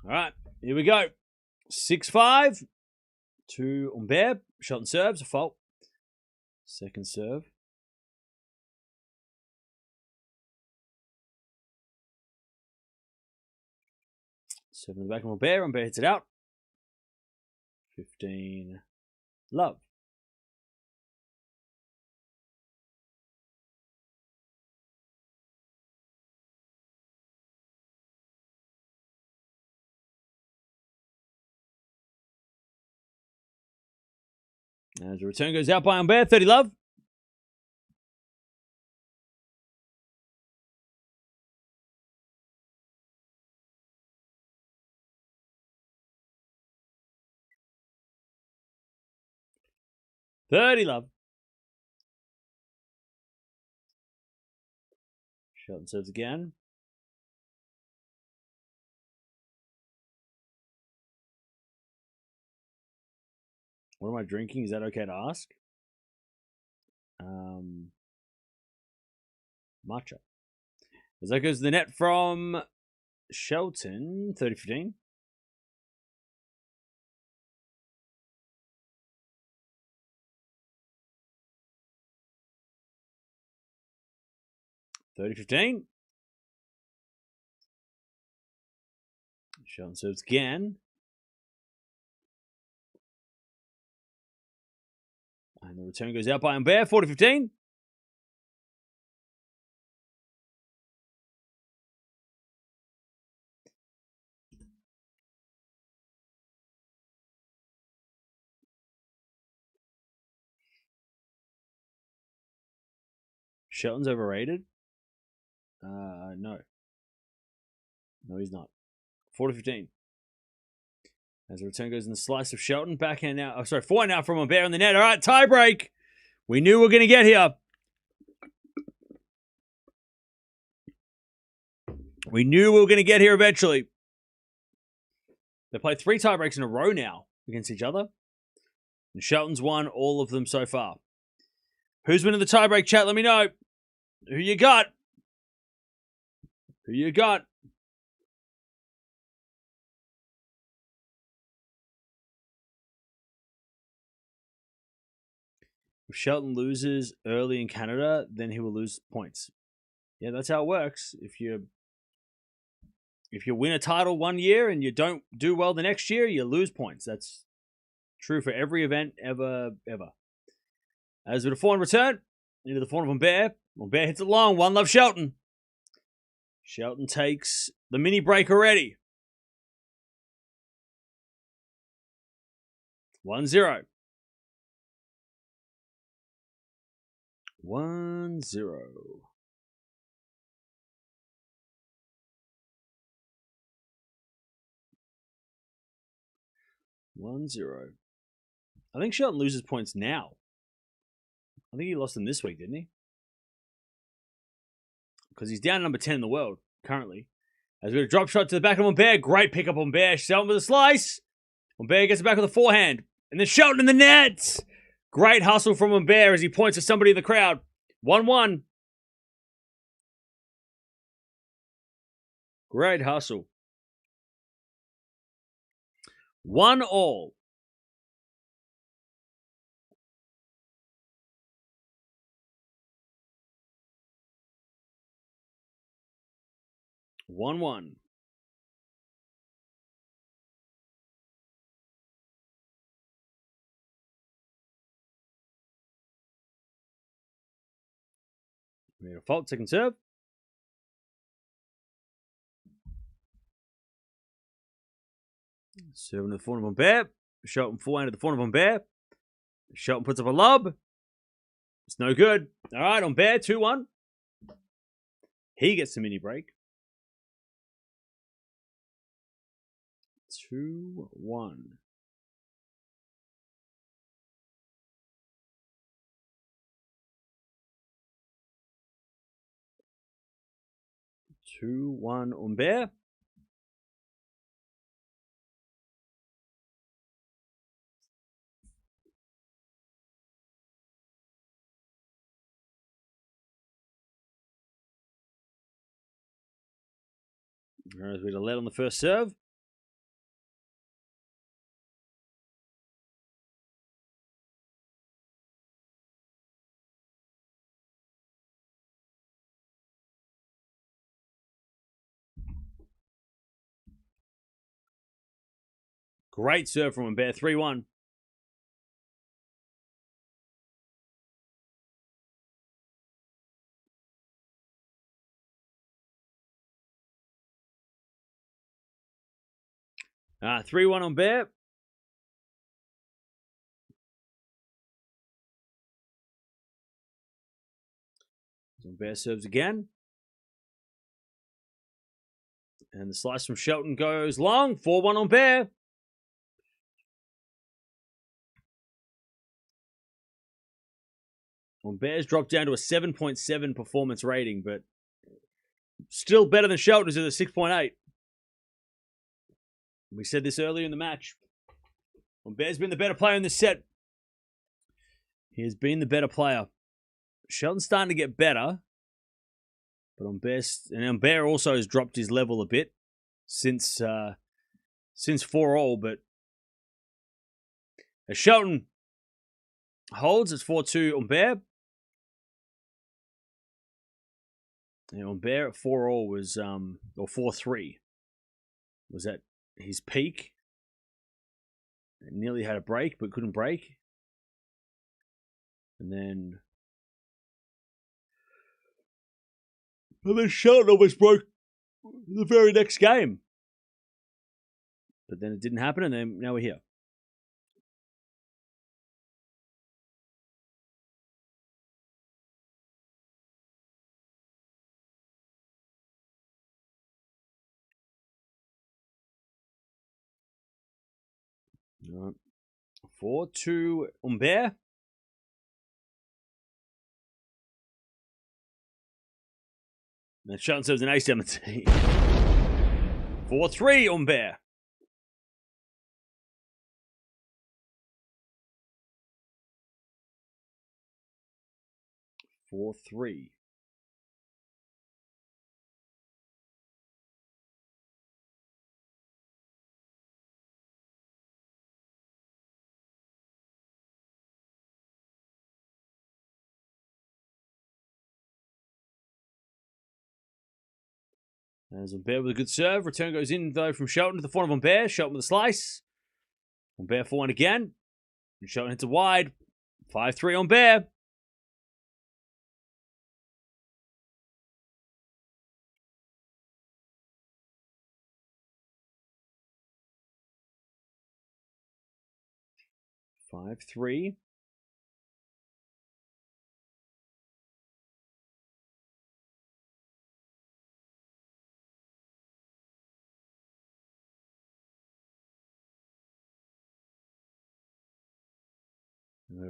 A: All right, here we go. 6-5 to Humbert. Shelton serves, a fault. Second serve. Seven in the back of Humbert. Humbert hits it out. 15. Love. As the return goes out by Humbert, 30 love. $30 Shelton serves again. What am I drinking? Is that okay to ask? Matcha. As that goes to the net from Shelton, 30-15. Shelton serves again. And the return goes out by Humbert, 40-15. Shelton's overrated? No. No, he's not. 40-15. As the return goes in the slice of Shelton. Backhand now. Oh, sorry, forehand now from Humbert in the net. All right, tie break. We knew we were going to get here. We knew we were going to get here eventually. They played 3 tie breaks in a row now against each other. And Shelton's won all of them so far. Who's winning the tie break, chat? Let me know. Who you got? Who you got? If Shelton loses early in Canada, then he will lose points. Yeah, that's how it works. If you win a title one year and you don't do well the next year, you lose points. That's true for every event ever. As with a forehand return, into the forehand of Humbert. Humbert hits it long. 1-love Shelton. Shelton takes the mini break already. 1-0. 1-0. I think Shelton loses points now. I think he lost them this week, didn't he? Because he's down number 10 in the world currently. As we got a drop shot to the back of Humbert. Great pick up on Humbert. Shelton with a slice. Humbert gets it back with a forehand. And then Shelton in the net. Great hustle from Humbert as he points to somebody in the crowd. 1-1. Great hustle. 1-1. 1-1. We have a fault, second serve. Serving to the forehand of Humbert. Shelton forehand to the forehand of Humbert. Shelton puts up a lob. It's no good. All right, Humbert, 2-1. He gets the mini break. 2-1. Humbert. As we let on the first serve. Great serve from Humbert, 3-1. 3-1 Humbert. Humbert serves again. And the slice from Shelton goes long. 4-1 Humbert. Humbert's dropped down to a 7.7 performance rating, but still better than Shelton's at a 6.8. We said this earlier in the match. Humbert's been the better player in this set. He has been the better player. Shelton's starting to get better. But Humbert also has dropped his level a bit. since 4-all, but as Shelton holds, it's 4-2 Humbert. And Humbert at 4-all was, or 4-3, was at his peak. It nearly had a break, but couldn't break. And then Shelton almost broke the very next game. But then it didn't happen, and then now we're here. All right. 4-2 Humbert. And Shelton serves an ace down the tee. 4-3 Humbert. Four-three. There's Humbert with a good serve. Return goes in, though, from Shelton to the front of Humbert. Shelton with a slice. Humbert 4-1 again. And Shelton hits it wide. 5-3 Humbert. Five-three.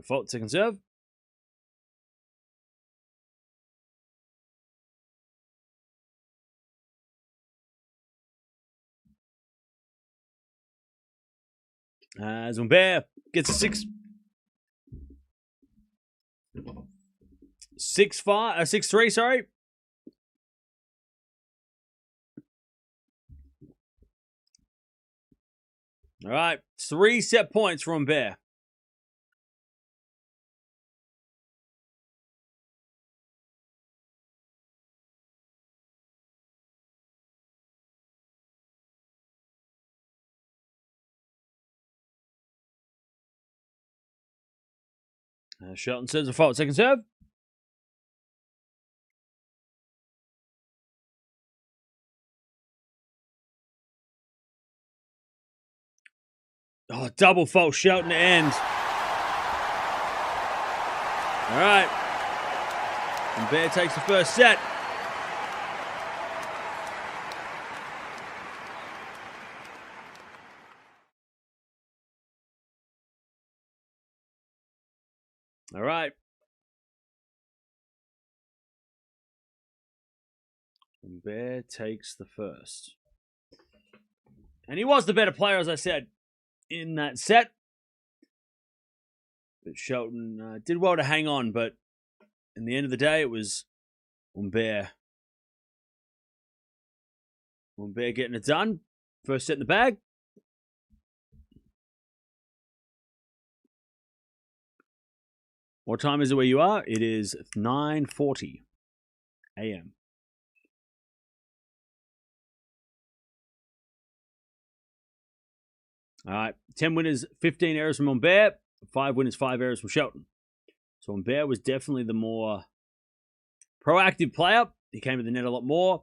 A: Fault, second serve. As Humbert gets a 6-3, sorry. All right, 3 set points for Humbert. Shelton serves a fault, second serve. Oh, double fault, Shelton to end. All right. Humbert takes the first set. All right. Humbert takes the first. And he was the better player, as I said, in that set. But Shelton did well to hang on, but in the end of the day, it was Humbert. Humbert getting it done. First set in the bag. What time is it where you are? It is 9:40 a.m. All right, 10 winners, 15 errors from Humbert, 5 winners, 5 errors from Shelton. So Humbert was definitely the more proactive player. He came to the net a lot more.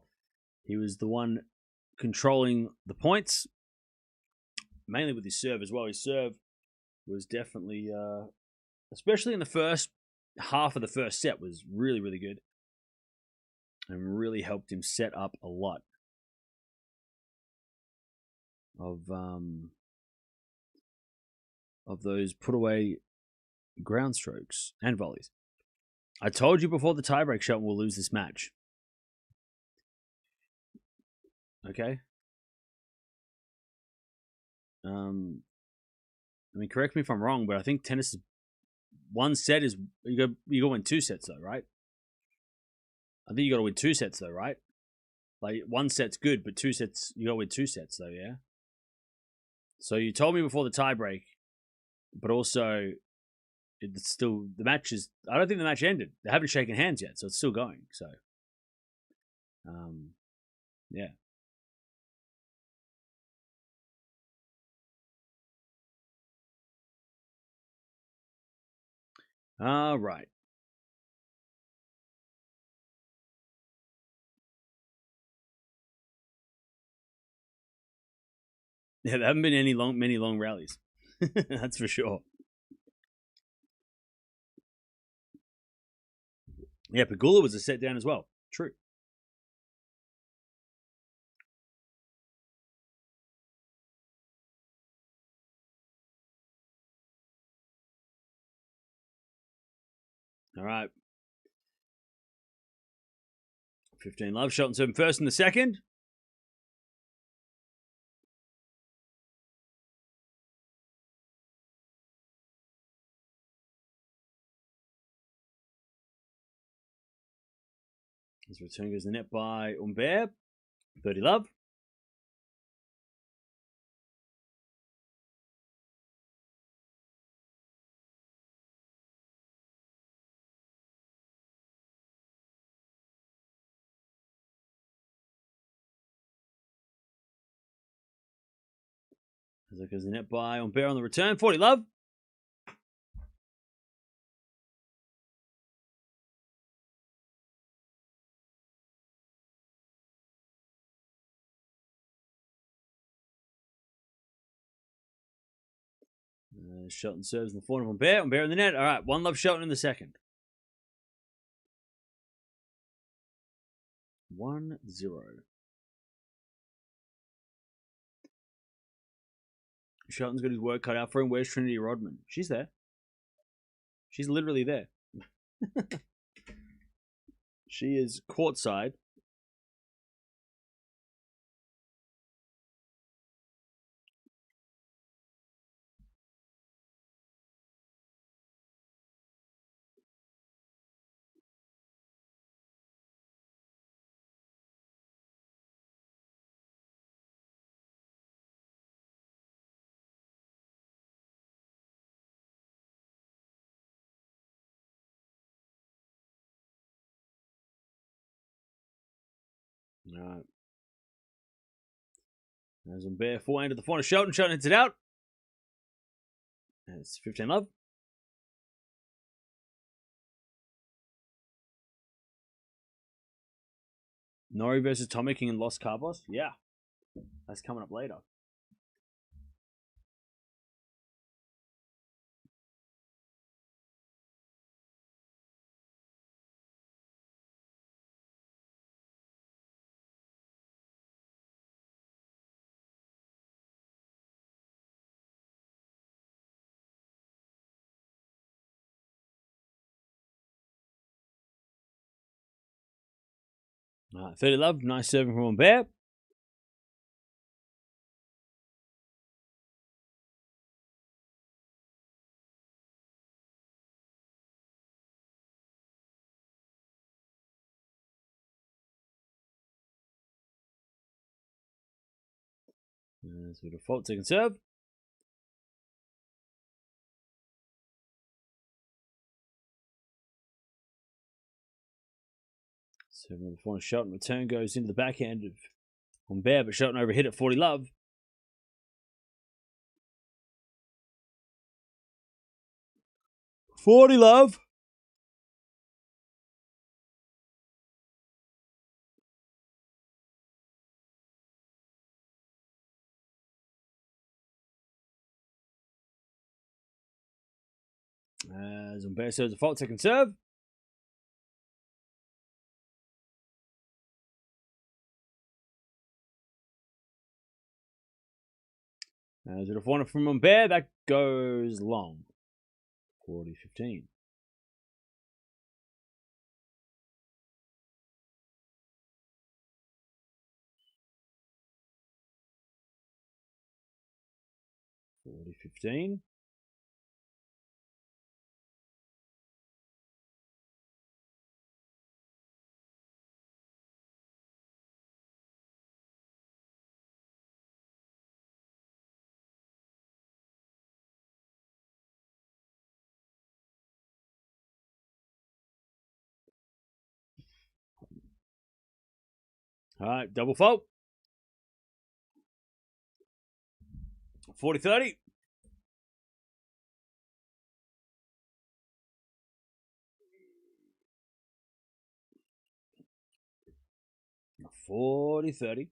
A: He was the one controlling the points, mainly with his serve as well. His serve was definitely, especially in the first half of the first set, was really, really good. And really helped him set up a lot of those put away ground strokes and volleys. I told you before the tiebreak, Shelton will lose this match. Okay. I mean, correct me if I'm wrong, but I think tennis is one set is you got to win 2 sets though, right? I think you got to win 2 sets though, right? Like, one set's good, but two sets, you go with two sets, though, yeah? So you told me before the tiebreak, but also it's still, the match is, I don't think the match ended. They haven't shaken hands yet, so it's still going. So, yeah. All right. Yeah, there haven't been many long rallies. That's for sure. Yeah, Pegula was a set down as well. True. All right. 15 love. Shelton serving first in the second. His return goes in the net by Humbert. 30 love. As it goes in the net by Humbert on the return. 40 love. Shelton serves in the forehand of Humbert. Humbert in the net. All right. 1 love Shelton in the second. 1-0. Shelton's got his work cut out for him. Where's Trinity Rodman? She's there. She's literally there. She is courtside. All right. There's Humbert forehand to the forehand of Shelton. Shelton hits it out. And it's 15 love. Nori versus Tommy King and Los Cabos. Yeah. That's coming up later. All right, 30 love. Nice serving from Humbert. So default second serve. Serving the forehand Shelton. Return goes into the backhand of Humbert, but Shelton overhit at 40 love. $40 love. As Humbert serves default second serve. As a forehand from Humbert, that goes long. 40-15. $40-15. All right, double fault. 40-30. $40-30.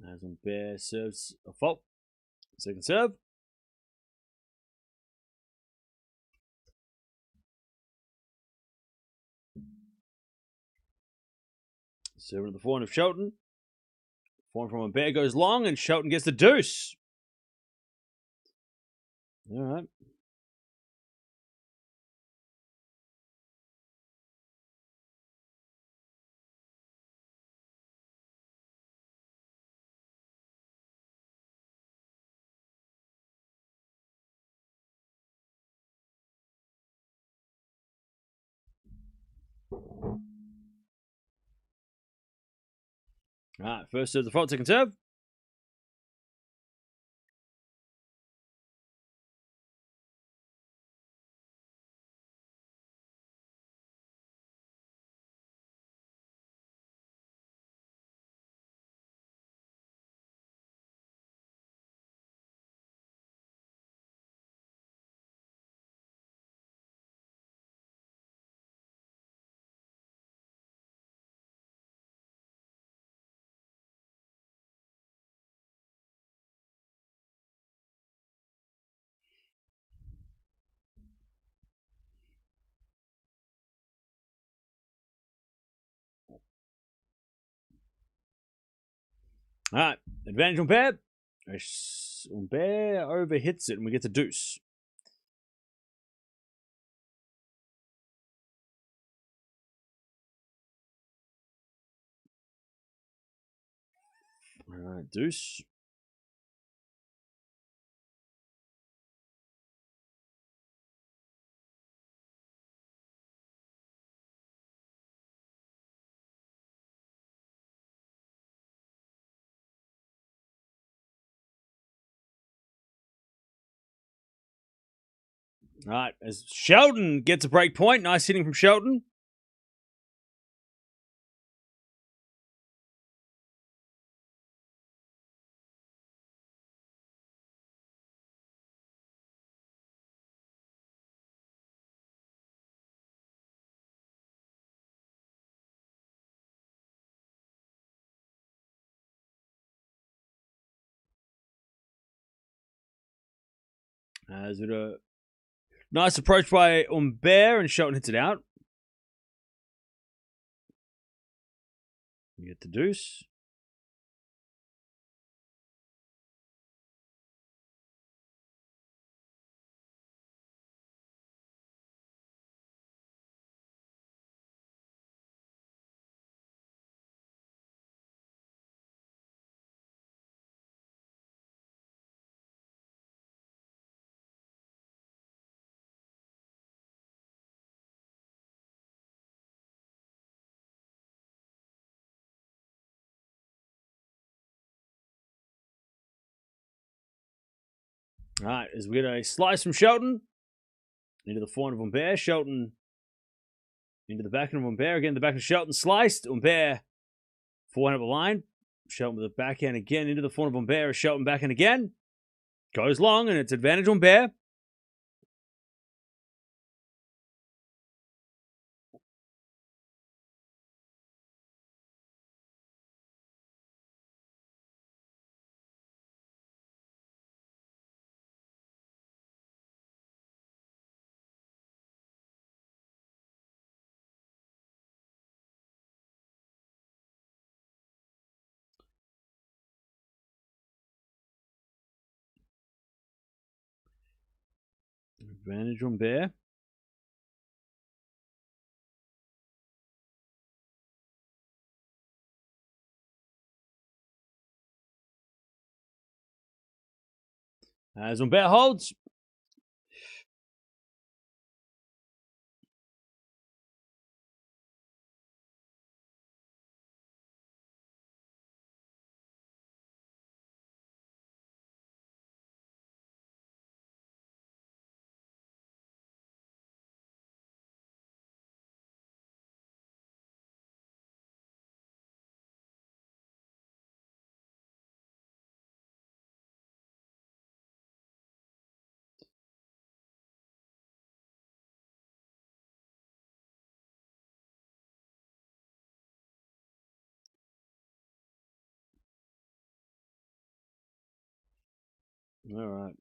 A: As Humbert serves a fault. Second serve. Serving at the forehand of Shelton. Forehand from Humbert goes long, and Shelton gets the deuce. All right. All right, first serve the fault, second serve. All right, advantage Humbert. Humbert overhits it, and we get the deuce. All right, deuce. All right, as Shelton gets a break point. Nice hitting from Shelton. As it a nice approach by Humbert, and Shelton hits it out. We get the deuce. All right, as we get a slice from Shelton into the forehand of Humbert. Shelton into the backhand of Humbert. Again, the backhand of Shelton sliced. Humbert forehand of the line. Shelton with the backhand again into the forehand of Humbert. Shelton backhand again. Goes long, and it's advantage Humbert. Advantage Humbert. As Humbert holds. All right.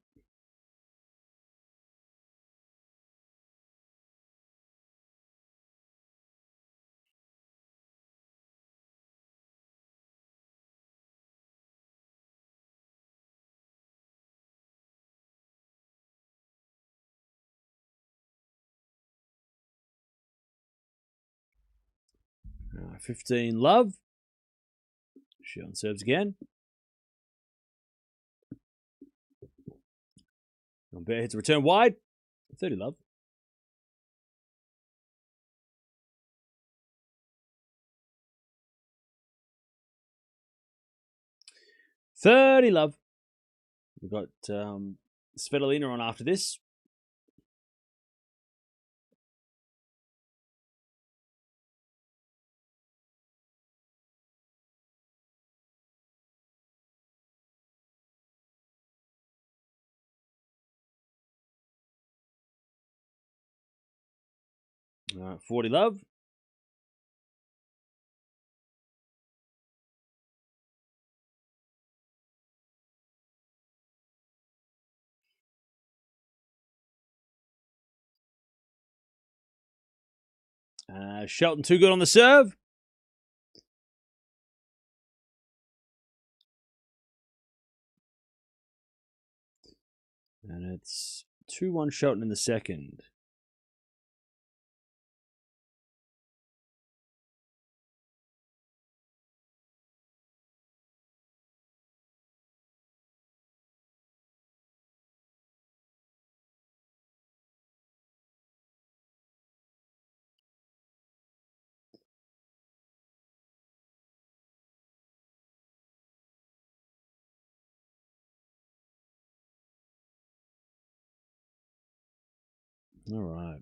A: All right, 15 love. Shelton serves again. Humbert hits a return wide. 30 love. $30 love. We've got Svitolina on after this. All right, 40 love. Shelton too good on the serve. And it's 2-1 Shelton in the second. All right.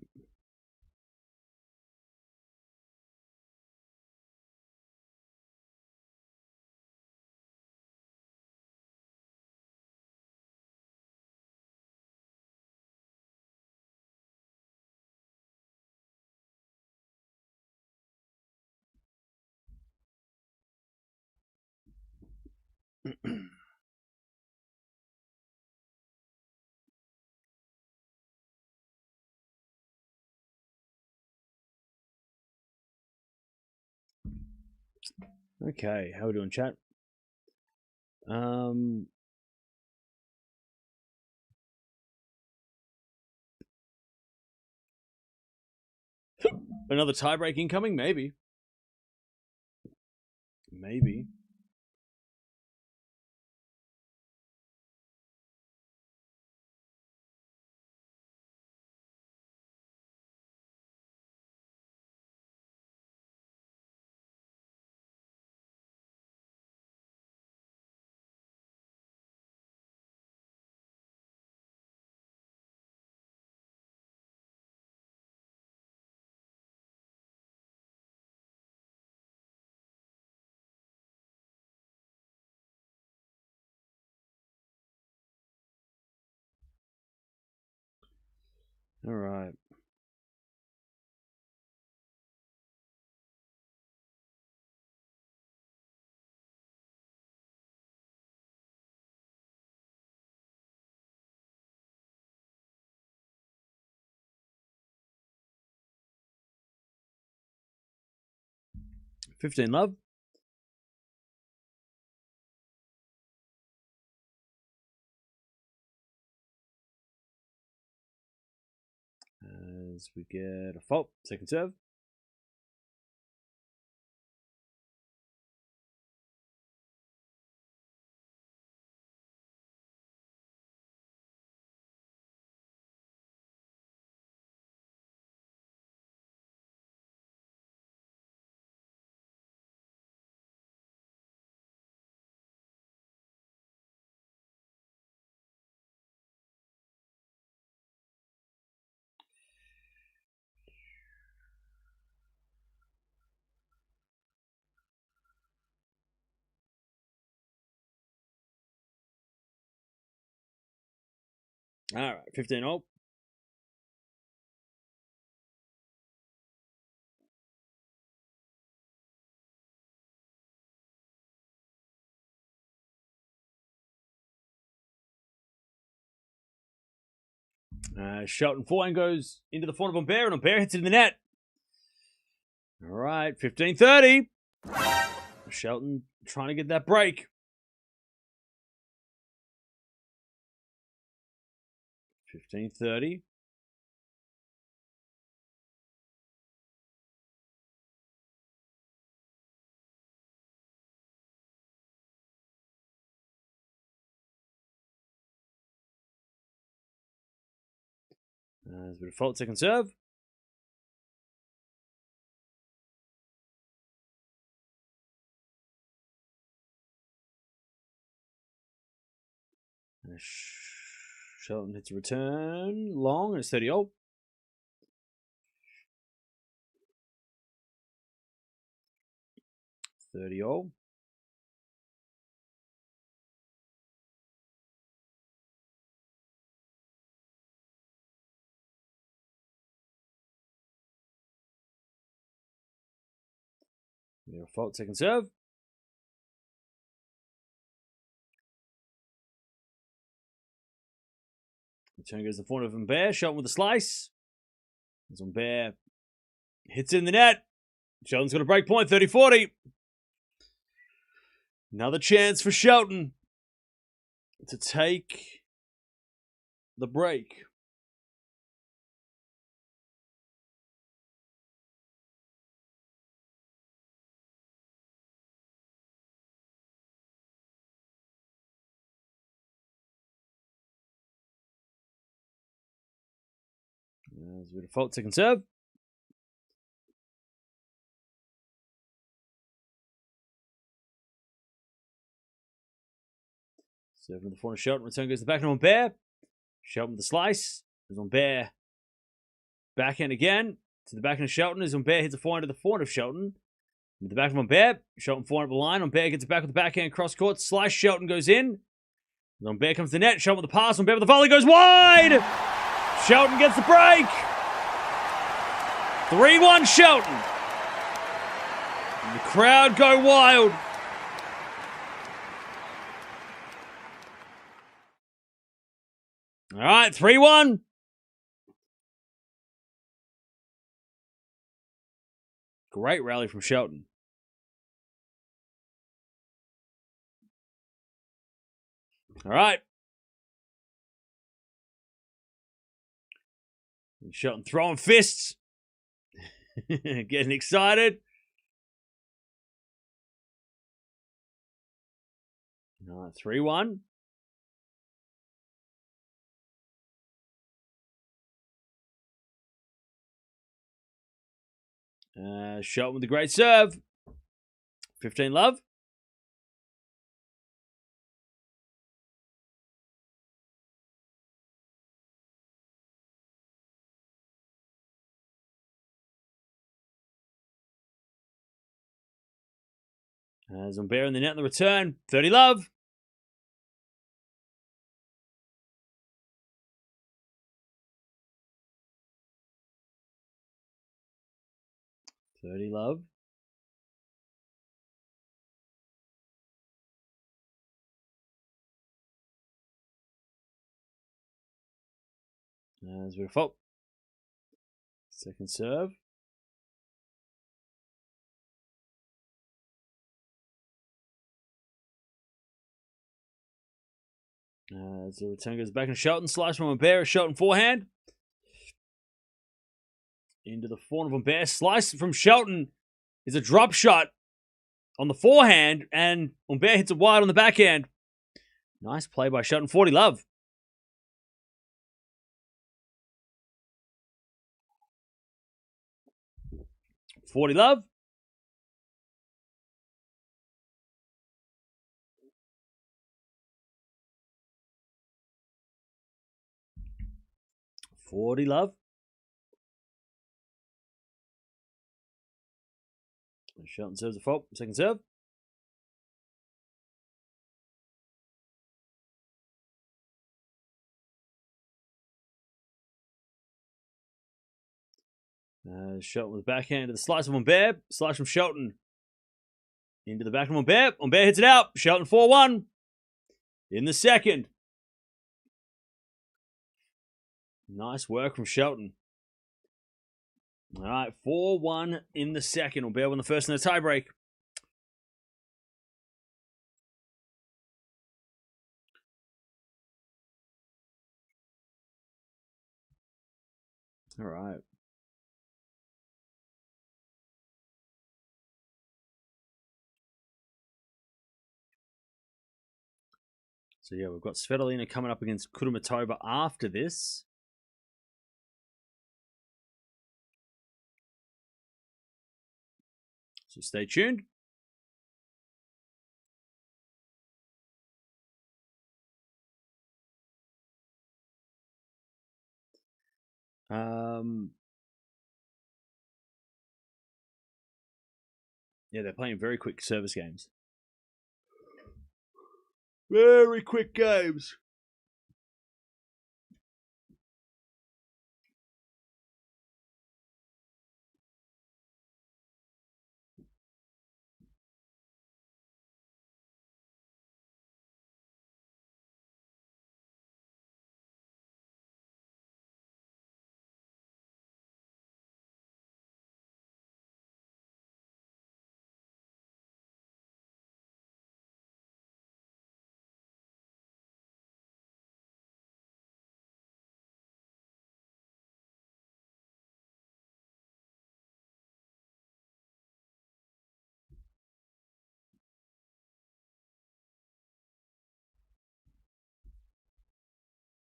A: Okay, how are we doing, chat? Another tiebreak incoming? Maybe. Maybe. All right. $15 love. As we get a fault, second serve. All right, 15 all. Shelton forehand goes into the forehand of Humbert, and Humbert hits it in the net. All right, 15-30. Shelton trying to get that break. 15-30. There's a bit of fault, second serve. Shelton hits a return long, and it's 30-all. Fault, second serve. Return goes to the forehand of Humbert. Shelton with a slice. As Humbert hits in the net. Shelton's got a break point, 30-40. Another chance for Shelton to take the break. There's a bit of fault, second serve. Serving the forehand of Shelton. Return goes to the backhand of Humbert. Shelton with the slice. There's Humbert. Backhand again. To the backhand of Shelton. As Humbert hits a forehand to the forehand of Shelton. With the backhand of Humbert. Shelton forehand up the line. Humbert gets it back with the backhand cross court. Slice. Shelton goes in. Humbert comes to the net. Shelton with the pass. Humbert with the volley goes wide. Shelton gets the break. 3-1 Shelton. And the crowd go wild. All right, 3-1. Great rally from Shelton. All right. Shelton throwing fists. Getting excited. All right, 3-1. Shelton with the great serve. 15-love. Humbert in the net in the return. 30-love. There's a bit of fault. Second serve. As the return goes back and Shelton. Slice from Humbert. Shelton forehand. Into the forehand of Humbert. Slice from Shelton is a drop shot on the forehand. And Humbert hits it wide on the backhand. Nice play by Shelton. 40-love. Love. Love. Shelton serves a fault. Second serve. Shelton with the backhand to the slice of Humbert. Slice from Shelton into the back of Humbert. Humbert hits it out. Shelton 4-1 in the second. Nice work from Shelton. All right, 4-1 in the second. Humbert won the first in the tiebreak. All right. So, yeah, we've got Svitolina coming up against Kudermetova after this. So stay tuned. Yeah, they're playing very quick service games. Very quick games.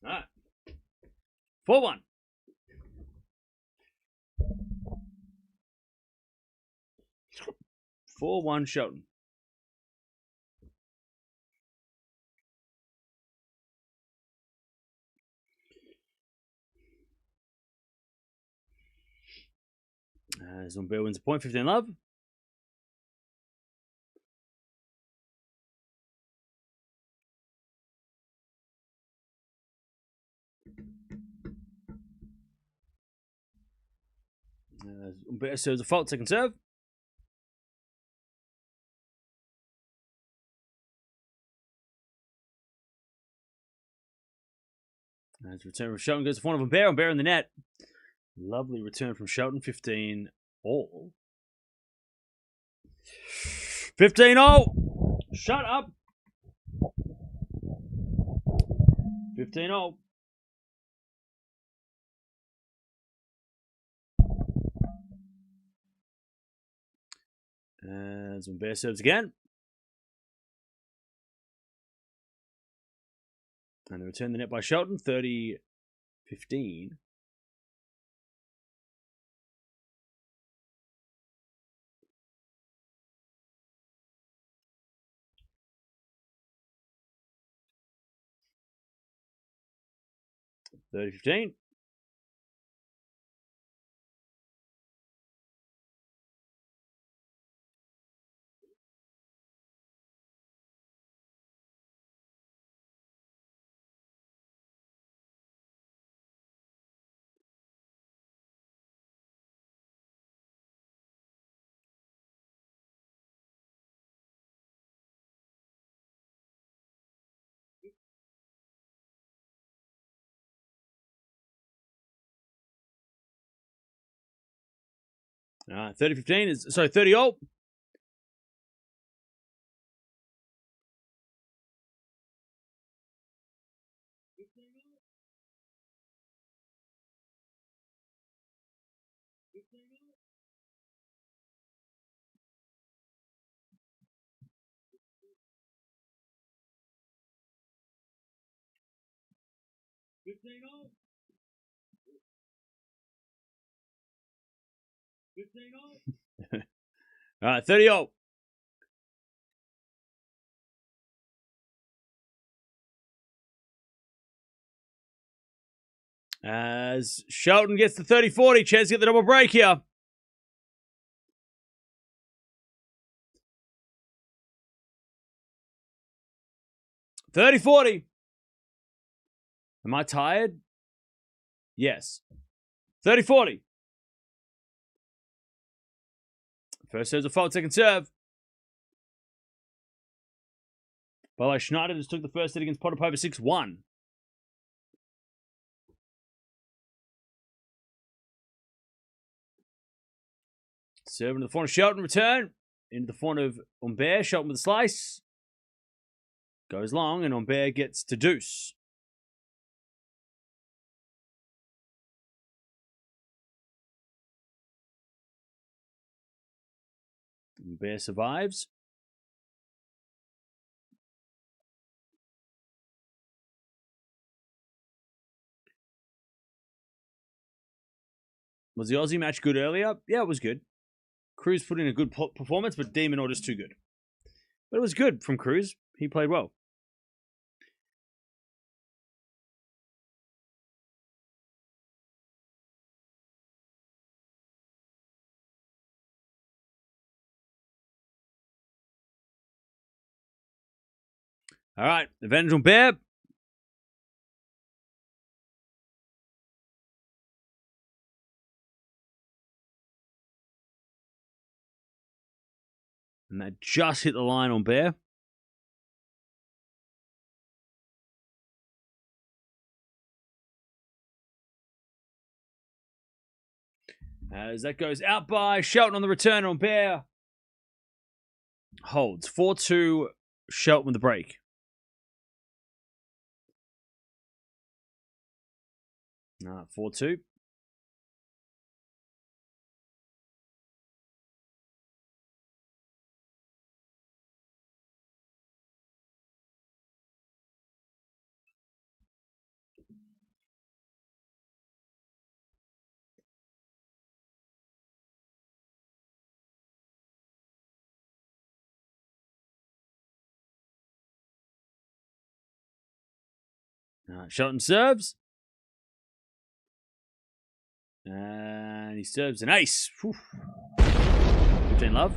A: All right. 4-1. Shelton. Humbert wins a point, 15 love. Humbert serves a fault, second serve. As return from Shelton goes to front of Humbert. Humbert in the net. Lovely return from Shelton. 15 all. 15 all. Shut up. 15 all. As Humbert serves again. And they return the net by Shelton. 30-15. All right, 30-15 is 30 all. All right, 30 all. As Shelton gets the 30-40, chance to get the double break here. $30-40. Am I tired? Yes. 30-40. First serve's a fault, second serve. By the way, Schneider just took the first set against Potapova 6-1. Serve into the front of Shelton, return. Into the front of Humbert. Shelton with a slice. Goes long, and Humbert gets to deuce. Humbert survives. Was the Aussie match good earlier? Yeah, it was good. Cruz put in a good performance, but De Minaur just too good. But it was good from Cruz. He played well. All right, advantage on Bear. And that just hit the line on Bear. As that goes out by Shelton on the return on Bear. Holds 4-2 Shelton with the break. Nah, 4-2. Shelton serves. And he serves an ace. Whew. 15 love.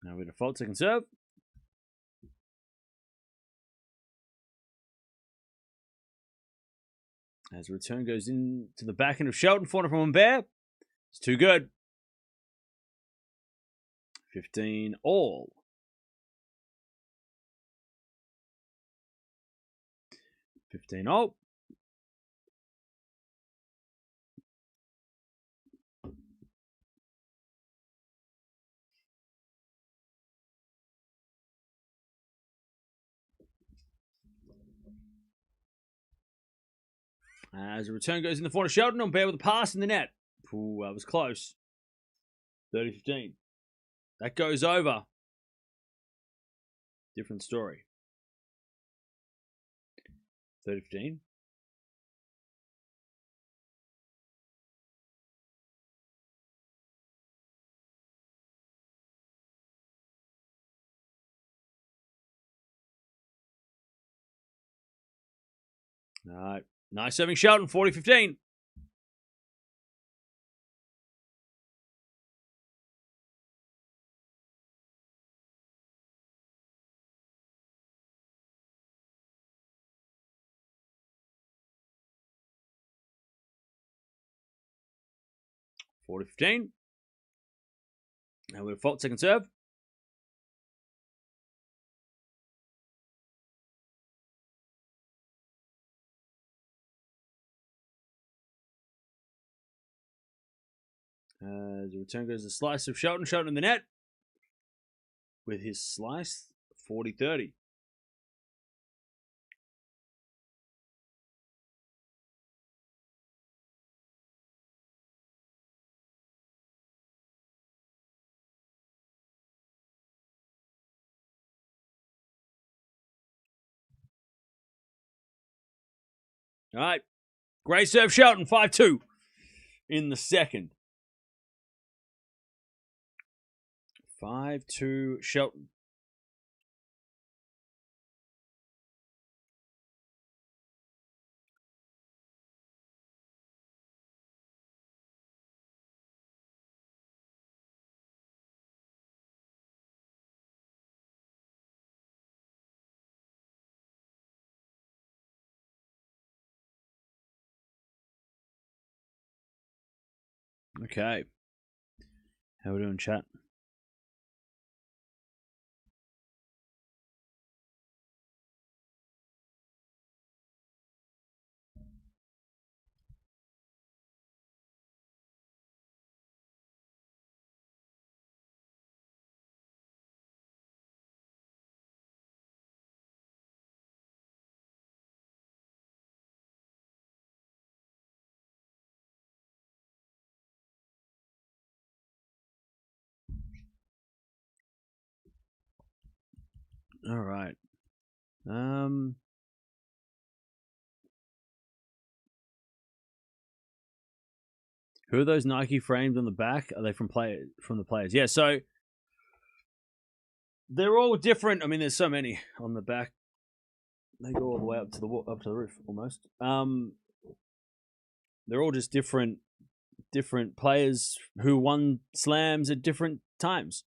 A: Now we default second serve. As the return goes into the back end of Shelton, forehand from Humbert. It's too good. 15 all. 15 all. As the return goes in the front of Shelton, Humbert with a pass in the net. Ooh, that was close. 30-15. That goes over. Different story. 30-15. All right. Nice serving Shelton, 40-15. And we're fault second serve. As the return goes a slice of Shelton. Shelton in the net. With his slice, 40-30. All right. Great serve, Shelton, 5-2 in the second. 5-2 Shelton. Okay. How we doing, chat? All right. Who are those Nike frames on the back? Are they from the players? Yeah, so they're all different. I mean, there's so many on the back. They go all the way up to the roof almost. They're all just different players who won slams at different times.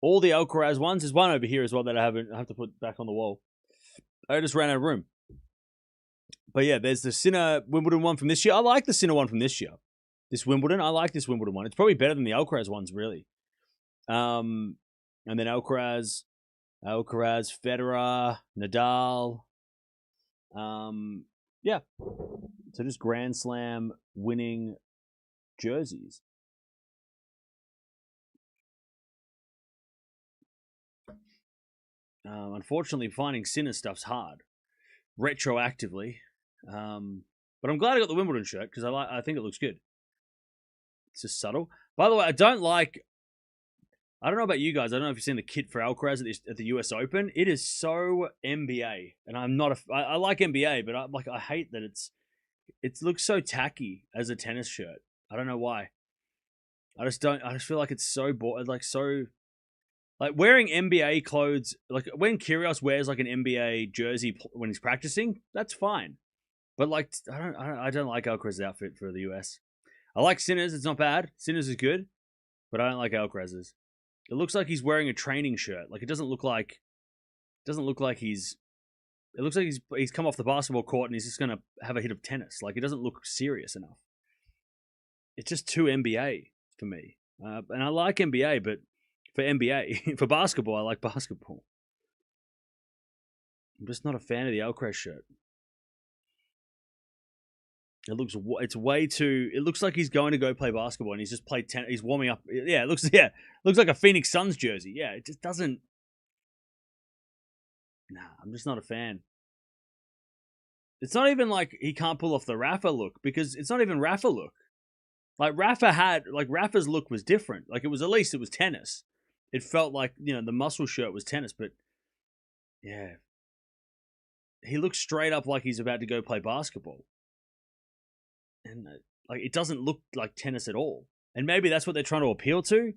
A: All the Alcaraz ones. There's one over here as well that I have to put back on the wall. I just ran out of room. But yeah, there's the Sinner Wimbledon one from this year. I like the Sinner one from this year. This Wimbledon, I like this Wimbledon one. It's probably better than the Alcaraz ones, really. And then Alcaraz, Federer, Nadal. Yeah. So just Grand Slam winning jerseys. Unfortunately, finding Sinner stuff's hard retroactively. But I'm glad I got the Wimbledon shirt because I think it looks good. It's just subtle. By the way, I don't know about you guys. I don't know if you've seen the kit for Alcaraz at the US Open. It is so NBA, and I'm not I like NBA, but I hate that it looks so tacky as a tennis shirt. I don't know why. I just feel like it's so like wearing NBA clothes. Like when Kyrgios wears like an NBA jersey when he's practicing, that's fine. But like I don't like Alcaraz's outfit for the US. I like Sinner's. It's not bad. Sinner's is good, but I don't like Alcaraz's. It looks like he's wearing a training shirt. Like it doesn't look like he's. It looks like he's come off the basketball court and he's just gonna have a hit of tennis. Like it doesn't look serious enough. It's just too NBA for me, and I like NBA, but for NBA for basketball, I like basketball. I'm just not a fan of the Alcaraz shirt. It's way too. It looks like he's going to go play basketball and he's just played tennis. He's warming up. Yeah, it looks like a Phoenix Suns jersey. Yeah, it just doesn't. Nah, I'm just not a fan. It's not even like he can't pull off the Rafa look because it's not even Rafa look. Like Rafa's look was different. Like it was at least it was tennis. It felt like the muscle shirt was tennis, but yeah, he looks straight up like he's about to go play basketball, and like it doesn't look like tennis at all. And maybe that's what they're trying to appeal to.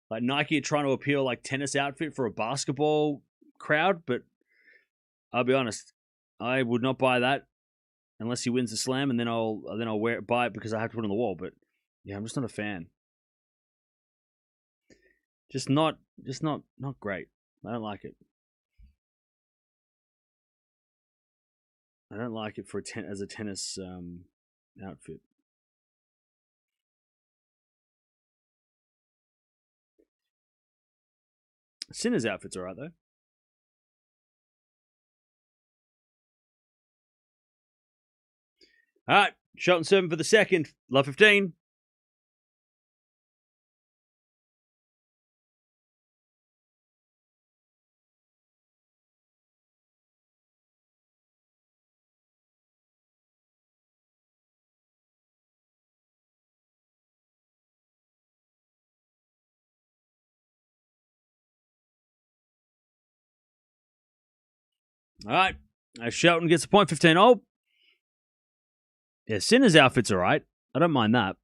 A: Like Nike are trying to appeal like tennis outfit for a basketball crowd, but I'll be honest, I would not buy that unless he wins the slam, and then I'll buy it because I have to put it on the wall. But yeah, I'm just not a fan. Just not great. I don't like it. I don't like it for as a tennis outfit. Sinner's outfit's alright though. Alright, Shelton 7 for the second. Love 15. Alright. Shelton gets a point, 15 all. Yeah, Sinner's outfit's alright. I don't mind that.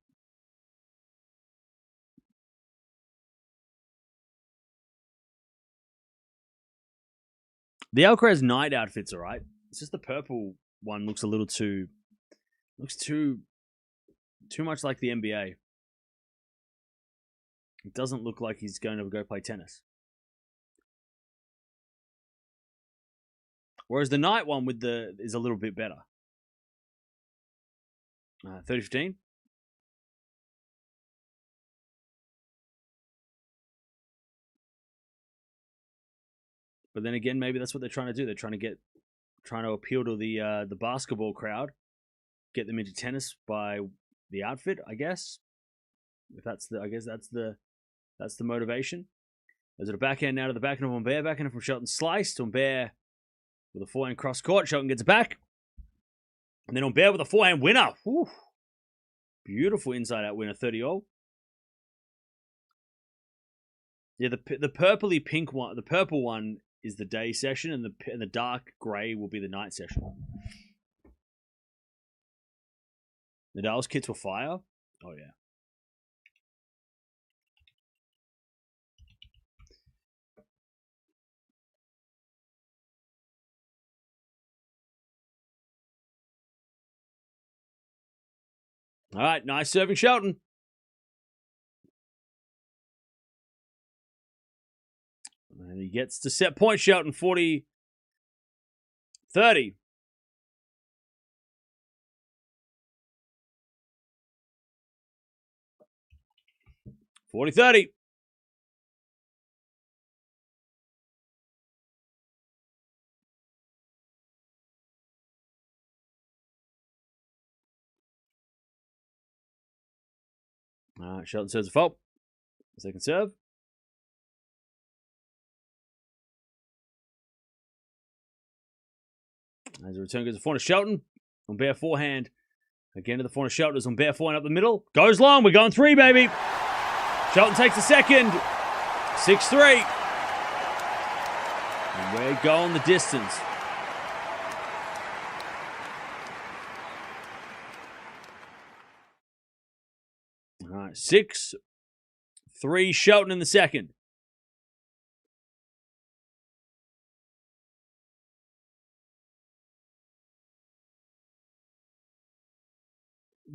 A: The Alcaraz night outfit's alright. It's just the purple one looks a little too much like the NBA. It doesn't look like he's going to go play tennis. Whereas the night one is a little bit better. 30-15. But then again, maybe that's what they're trying to do. They're trying to appeal to the basketball crowd, get them into tennis by the outfit, I guess. If that's the motivation. There's a backhand now to the backhand of Humbert. Backhand from Shelton sliced. Humbert with a forehand cross court. Shelton gets it back. And then Humbert with a forehand winner. Whew. Beautiful inside out winner, 30-all. Yeah, the purpley pink one, the purple one is the day session, and the dark grey will be the night session. Nadal's kits were fire. Oh yeah. All right, nice serving, Shelton. And he gets to set point, Shelton, 40-30. 40-30. All right, Shelton serves a fault. Second serve. As the return goes to forehand to Shelton. Humbert forehand. Again to the forehand to Shelton. As Humbert forehand up the middle. Goes long. We're going 3, baby. Shelton takes the second. 6-3. And we're going the distance. All right, 6-3 Shelton in the second.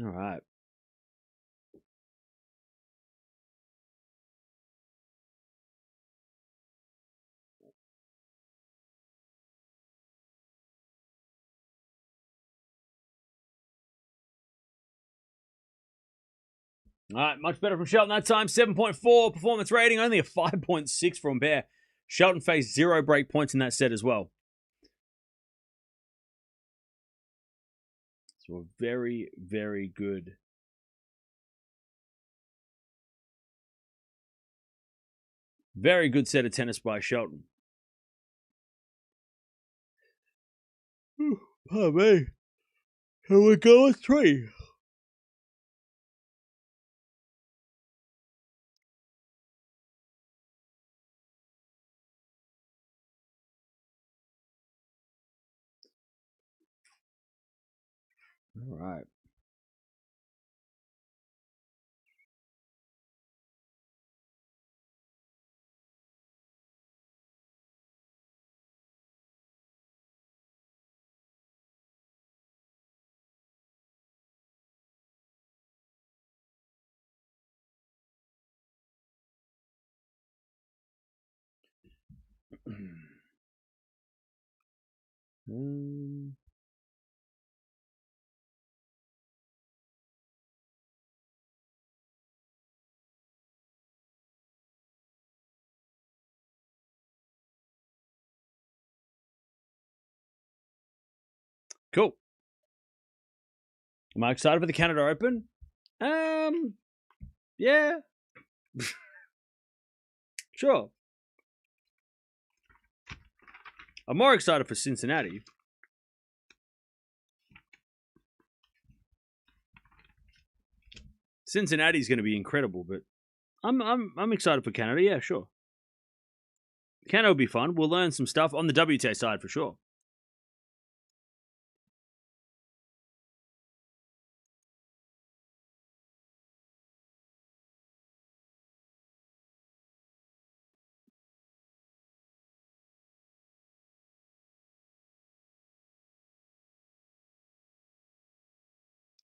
A: All right. All right, much better from Shelton that time. 7.4 performance rating, only a 5.6 from Humbert. Shelton faced 0 break points in that set as well. So a very, very good. Very good set of tennis by Shelton. Oh, me. Here we go with 3. All right. Cool. Am I excited for the Canada Open? Yeah. Sure. I'm more excited for Cincinnati. Cincinnati's going to be incredible, but I'm excited for Canada. Yeah, sure. Canada will be fun. We'll learn some stuff on the WTA side for sure.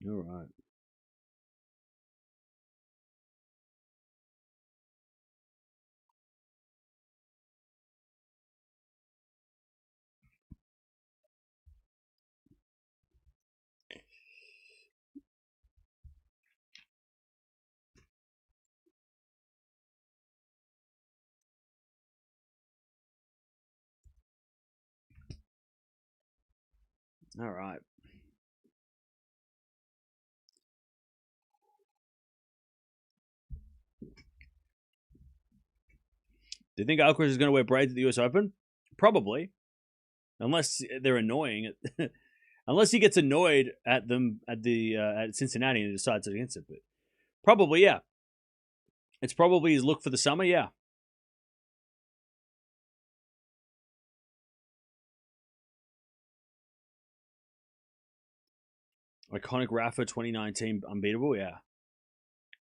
A: All right. All right. Do you think Alcaraz is going to wear braids at the US Open? Probably, unless they're annoying. Unless he gets annoyed at them at Cincinnati and decides against it. But probably, yeah. It's probably his look for the summer, yeah. Iconic Rafa 2019 unbeatable, yeah.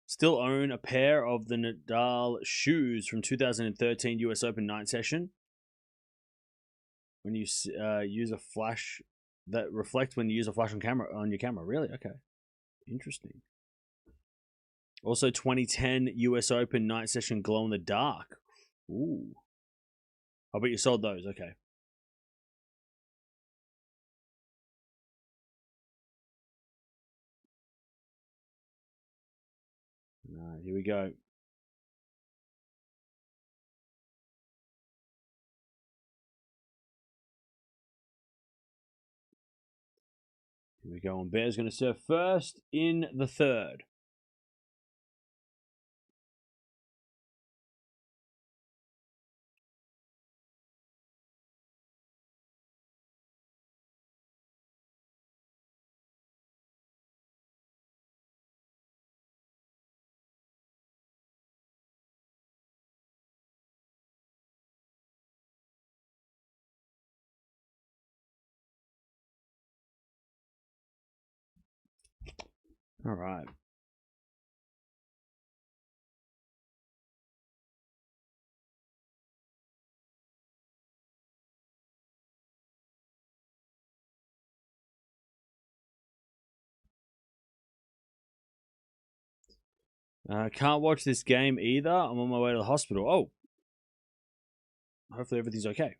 A: Still own a pair of the Nadal shoes from 2013 US Open night session. When you use a flash that reflect when you use a flash on your camera. Really? Okay. Interesting. Also 2010 US Open night session glow in the dark. Ooh. I bet you sold those. Okay. All right, here we go. Here we go. And Bear's going to serve first in the third. All right. Can't watch this game either. I'm on my way to the hospital. Oh. Hopefully everything's okay.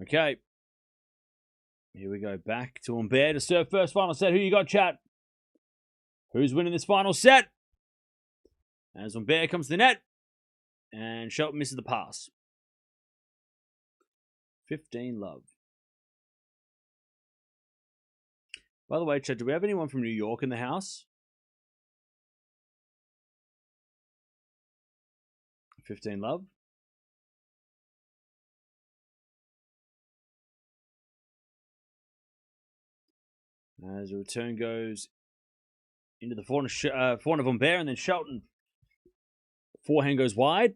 A: Okay. Here we go. Back to Humbert to serve first final set. Who you got, chat? Who's winning this final set? As Humbert comes to the net. And Shelton misses the pass. 15 love. By the way, chat, do we have anyone from New York in the house? 15 love. As the return goes into the forehand of Humbert, and then Shelton. Forehand goes wide.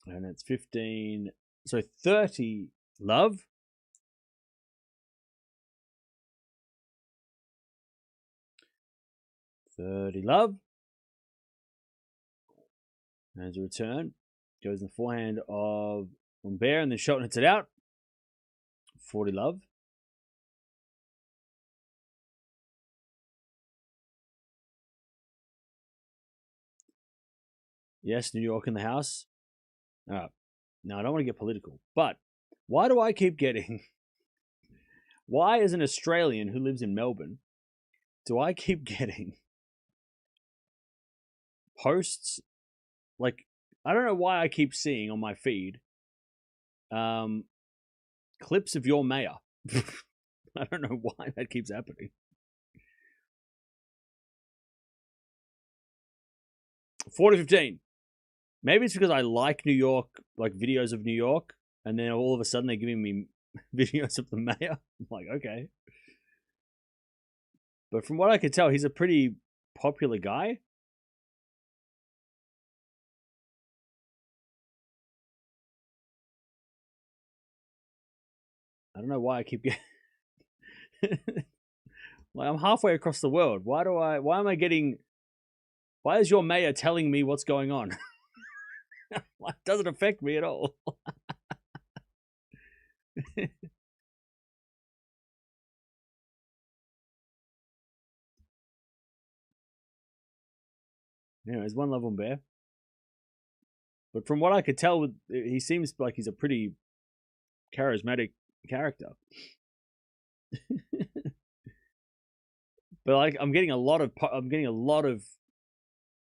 A: And it's 15. So 30 love. Love. As a return, goes in the forehand of Humbert, and then Shelton hits it out. 40 love. Yes, New York in the house. Now, I don't want to get political, but why do I keep getting... Why, as an Australian who lives in Melbourne, do I keep getting posts? Like, I don't know why I keep seeing on my feed clips of your mayor. I don't know why that keeps happening. 40-15. Maybe it's because I like New York, like videos of New York, and then all of a sudden they're giving me videos of the mayor. I'm like, okay. But from what I could tell, he's a pretty popular guy. I don't know why I keep getting... Like, I'm halfway across the world. Why am I getting... Why is your mayor telling me what's going on? It doesn't affect me at all. Anyways, one love on Bear. But from what I could tell, he seems like he's a pretty charismatic character. But like, I'm getting a lot of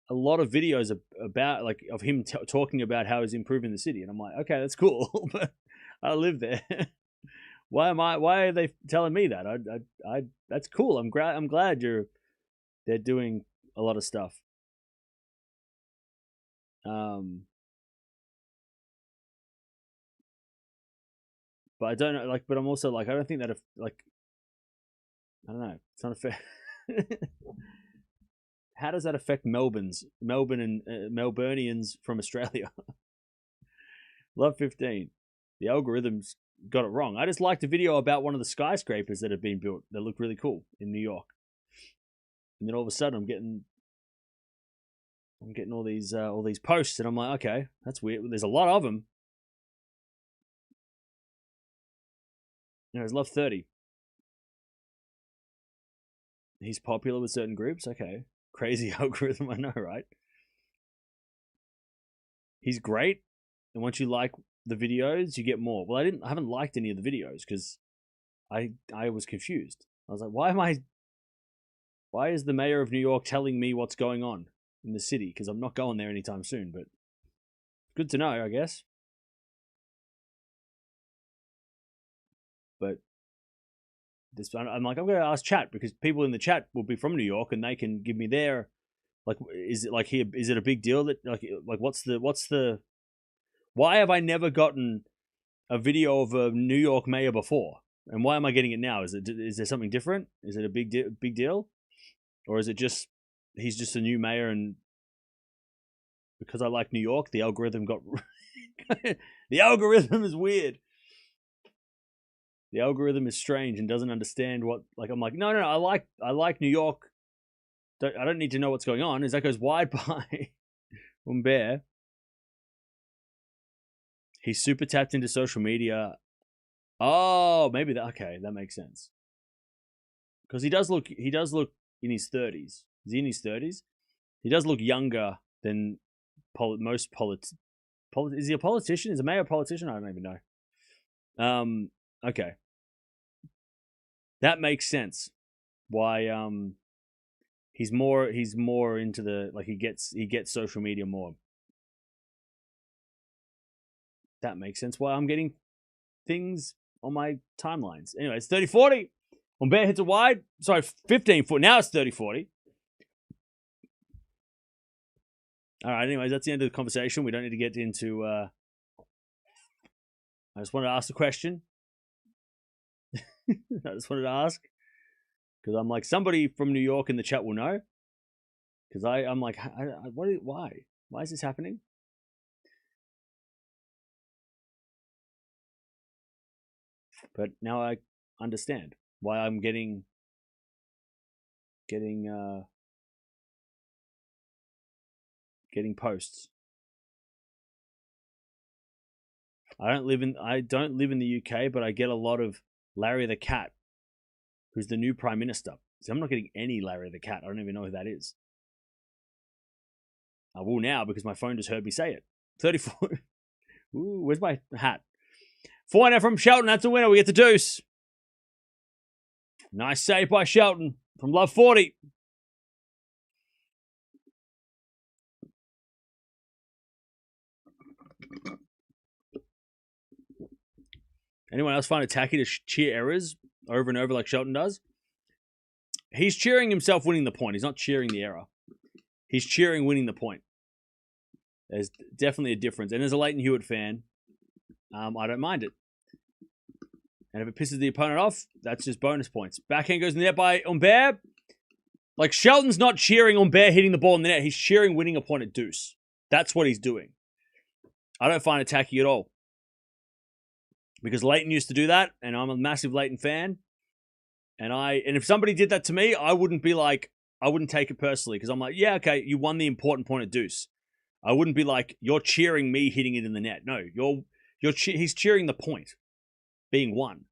A: videos about like of him talking about how he's improving the city, and I'm like, okay, that's cool, but I live there. Why are they telling me that? I that's cool. I'm glad they're doing a lot of stuff. But I don't know, like, but I'm also like, I don't think that if like, I don't know, it's not a fair. How does that affect Melbourne and Melburnians from Australia? Love 15. The algorithms got it wrong. I just liked a video about one of the skyscrapers that have been built that look really cool in New York. And then all of a sudden I'm getting all these posts, and I'm like, okay, that's weird. There's a lot of them. There's Love 30. He's popular with certain groups. Okay. Crazy algorithm, I know, right? He's great, and once you like the videos, you get more. Well, I haven't liked any of the videos because I was confused. I was like, why is the mayor of New York telling me what's going on in the city? Because I'm not going there anytime soon, but good to know, I guess. But I'm like, I'm going to ask chat, because people in the chat will be from New York and they can give me their, like, is it like here? Is it a big deal that like what's the? Why have I never gotten a video of a New York mayor before, and why am I getting it now? Is there something different? Is it a big deal, or is it just he's just a new mayor, and because I like New York, the algorithm got the algorithm is weird. The algorithm is strange and doesn't understand what, like, I'm like, no, I like New York. I don't need to know what's going on. As that goes wide by Humbert. He's super tapped into social media. Oh, maybe that. Okay, that makes sense. Because he does look in his 30s. Is he in his 30s? He does look younger than most is he a politician? Is a mayor a politician? I don't even know. Okay. That makes sense. Why he's more into the, like, he gets social media more. That makes sense why I'm getting things on my timelines. Anyway, it's 30-40. Humbert hits it wide. Sorry, 15-foot. Now it's 30-40. All right, anyways, that's the end of the conversation. We don't need to get into... I just wanted to ask the question. I just wanted to ask. Because I'm like, somebody from New York in the chat will know. Because I'm like, why? Why is this happening? But now I understand why I'm getting posts. I don't live in the UK, but I get a lot of Larry the Cat, who's the new Prime Minister. So I'm not getting any Larry the Cat. I don't even know who that is. I will now, because my phone just heard me say it. 34. Ooh, where's my hat? 4-0 from Shelton. That's a winner. We get the deuce. Nice save by Shelton from Love 40. Anyone else find it tacky to cheer errors over and over like Shelton does? He's cheering himself winning the point. He's not cheering the error. He's cheering winning the point. There's definitely a difference. And as a Leighton Hewitt fan, I don't mind it. And if it pisses the opponent off, that's just bonus points. Backhand goes in the net by Humbert. Like, Shelton's not cheering Humbert hitting the ball in the net. He's cheering winning a point at deuce. That's what he's doing. I don't find it tacky at all. Because Leighton used to do that, and I'm a massive Leighton fan. And if somebody did that to me, I wouldn't take it personally, because I'm like, yeah, okay, you won the important point at deuce. I wouldn't be like, you're cheering me hitting it in the net. No, he's cheering the point being won.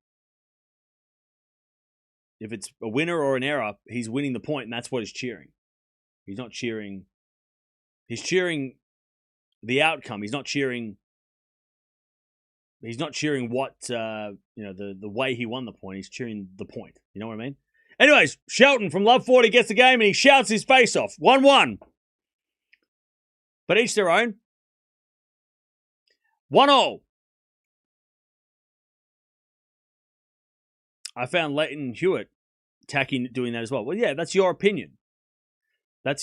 A: If it's a winner or an error, he's winning the point, and that's what he's cheering. He's not cheering. He's cheering the outcome. He's not cheering he's not cheering what the way he won the point. He's cheering the point. You know what I mean? Anyways, Shelton from Love 40 gets the game and he shouts his face off. 1-1. But each their own. 1-0. I found Leighton Hewitt tacky doing that as well. Well, yeah, that's your opinion.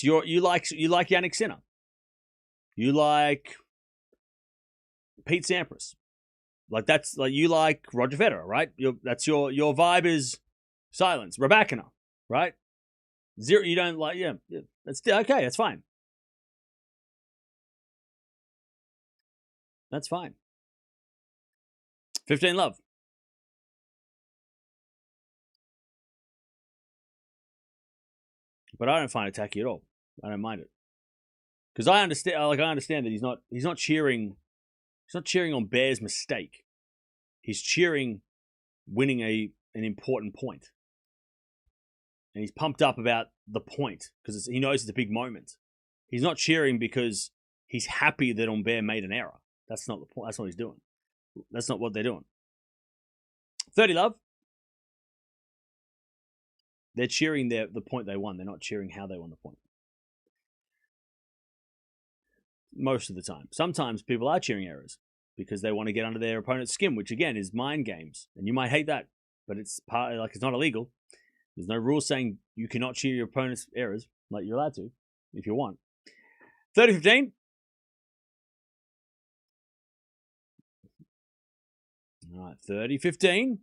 A: You like Jannik Sinner. You like Pete Sampras. Like that's like you like Roger Federer, right? That's your vibe is silence. Raducanu, right? Zero. You don't like. Yeah. That's okay. That's fine. That's fine. 15 love. But I don't find it tacky at all. I don't mind it because I understand. Like I understand that he's not cheering. He's not cheering on Bear's mistake. He's cheering winning an important point. And he's pumped up about the point because he knows it's a big moment. He's not cheering because he's happy that Humbert made an error. That's not the point. That's what he's doing. That's not what they're doing. 30 love. They're cheering the point they won. They're not cheering how they won the point. Most of the time. Sometimes people are cheering errors because they want to get under their opponent's skin, which again is mind games. And you might hate that, but it's it's not illegal. There's no rule saying you cannot cheer your opponent's errors. Like you're allowed to if you want. 30-15. All right, 30-15.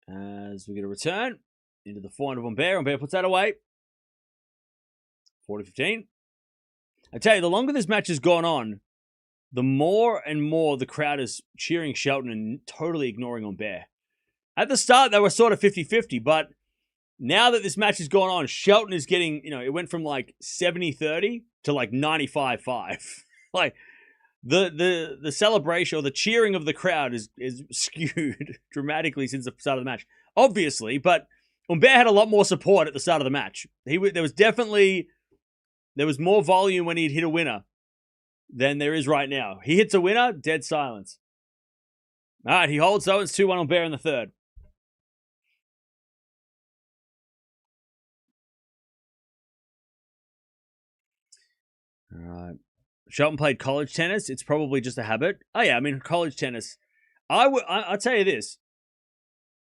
A: As we get a return into the forehand of Humbert. Humbert puts that away. 40-15. I tell you, the longer this match has gone on, the more and more the crowd is cheering Shelton and totally ignoring Humbert. At the start, they were sort of 50-50, but now that this match has gone on, Shelton is getting, it went from like 70-30 to like 95-5. Like, the celebration or the cheering of the crowd is skewed dramatically since the start of the match. Obviously, but Humbert had a lot more support at the start of the match. There was more volume when he'd hit a winner than there is right now. He hits a winner, dead silence. All right, he holds though. It's 2-1 Humbert in the third. All right. Shelton played college tennis. It's probably just a habit. Oh yeah, I mean college tennis. I'll tell you this.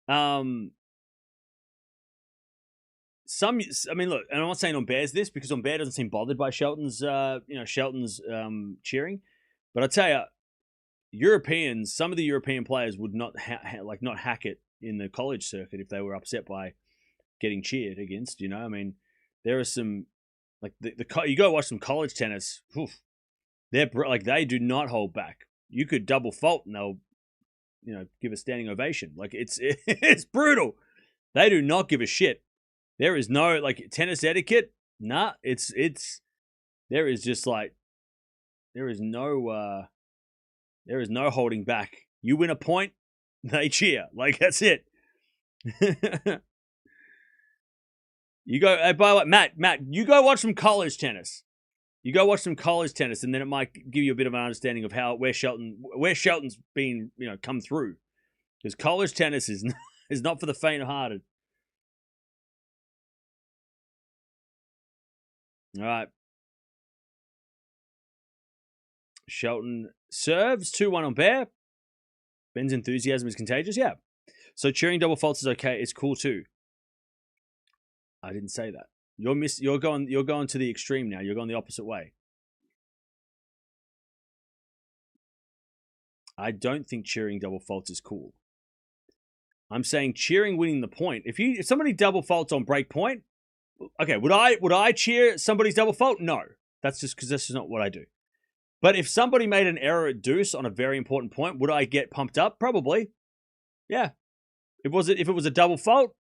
A: Look, and I'm not saying Humbert's this because Humbert doesn't seem bothered by Shelton's, cheering. But I tell you, some of the European players would not not hack it in the college circuit if they were upset by getting cheered against. I mean, there are some like you go watch some college tennis. Oof, they do not hold back. You could double fault and they'll, give a standing ovation. Like it's brutal. They do not give a shit. There is no tennis etiquette. Nah, there is no holding back. You win a point, they cheer. Like that's it. You go. Hey, by the way, Matt, you go watch some college tennis. You go watch some college tennis, and then it might give you a bit of an understanding of where Shelton's been, come through. Because college tennis is not for the faint-hearted. All right. Shelton serves 2-1 Humbert. Ben's enthusiasm is contagious. Yeah. So cheering double faults is okay. It's cool too. I didn't say that. You're going to the extreme now. You're going the opposite way. I don't think cheering double faults is cool. I'm saying cheering winning the point. If somebody double faults on break point, okay, would I cheer somebody's double fault? No. That's just because this is not what I do. But if somebody made an error at deuce on a very important point, would I get pumped up? Probably. Yeah. If it was a double fault,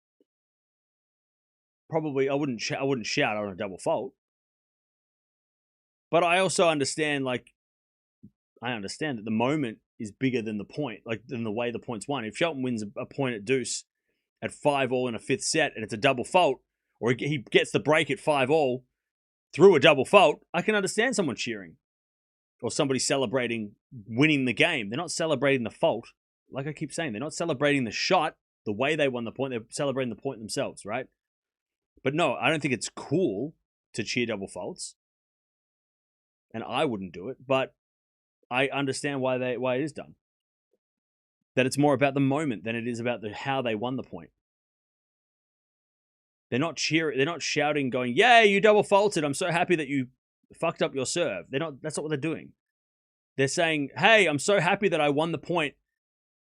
A: probably I wouldn't shout on a double fault. But I also understand that the moment is bigger than the point, than the way the point's won. If Shelton wins a point at deuce at 5-all in a fifth set and it's a double fault, or he gets the break at 5-all through a double fault, I can understand someone cheering or somebody celebrating winning the game. They're not celebrating the fault. Like I keep saying, they're not celebrating the shot, the way they won the point. They're celebrating the point themselves, right? But no, I don't think it's cool to cheer double faults. And I wouldn't do it, but I understand why it is done. That it's more about the moment than it is about how they won the point. They're not cheering, they're not shouting, going, "Yay, you double faulted! I'm so happy that you fucked up your serve." They're not. That's not what they're doing. They're saying, "Hey, I'm so happy that I won the point.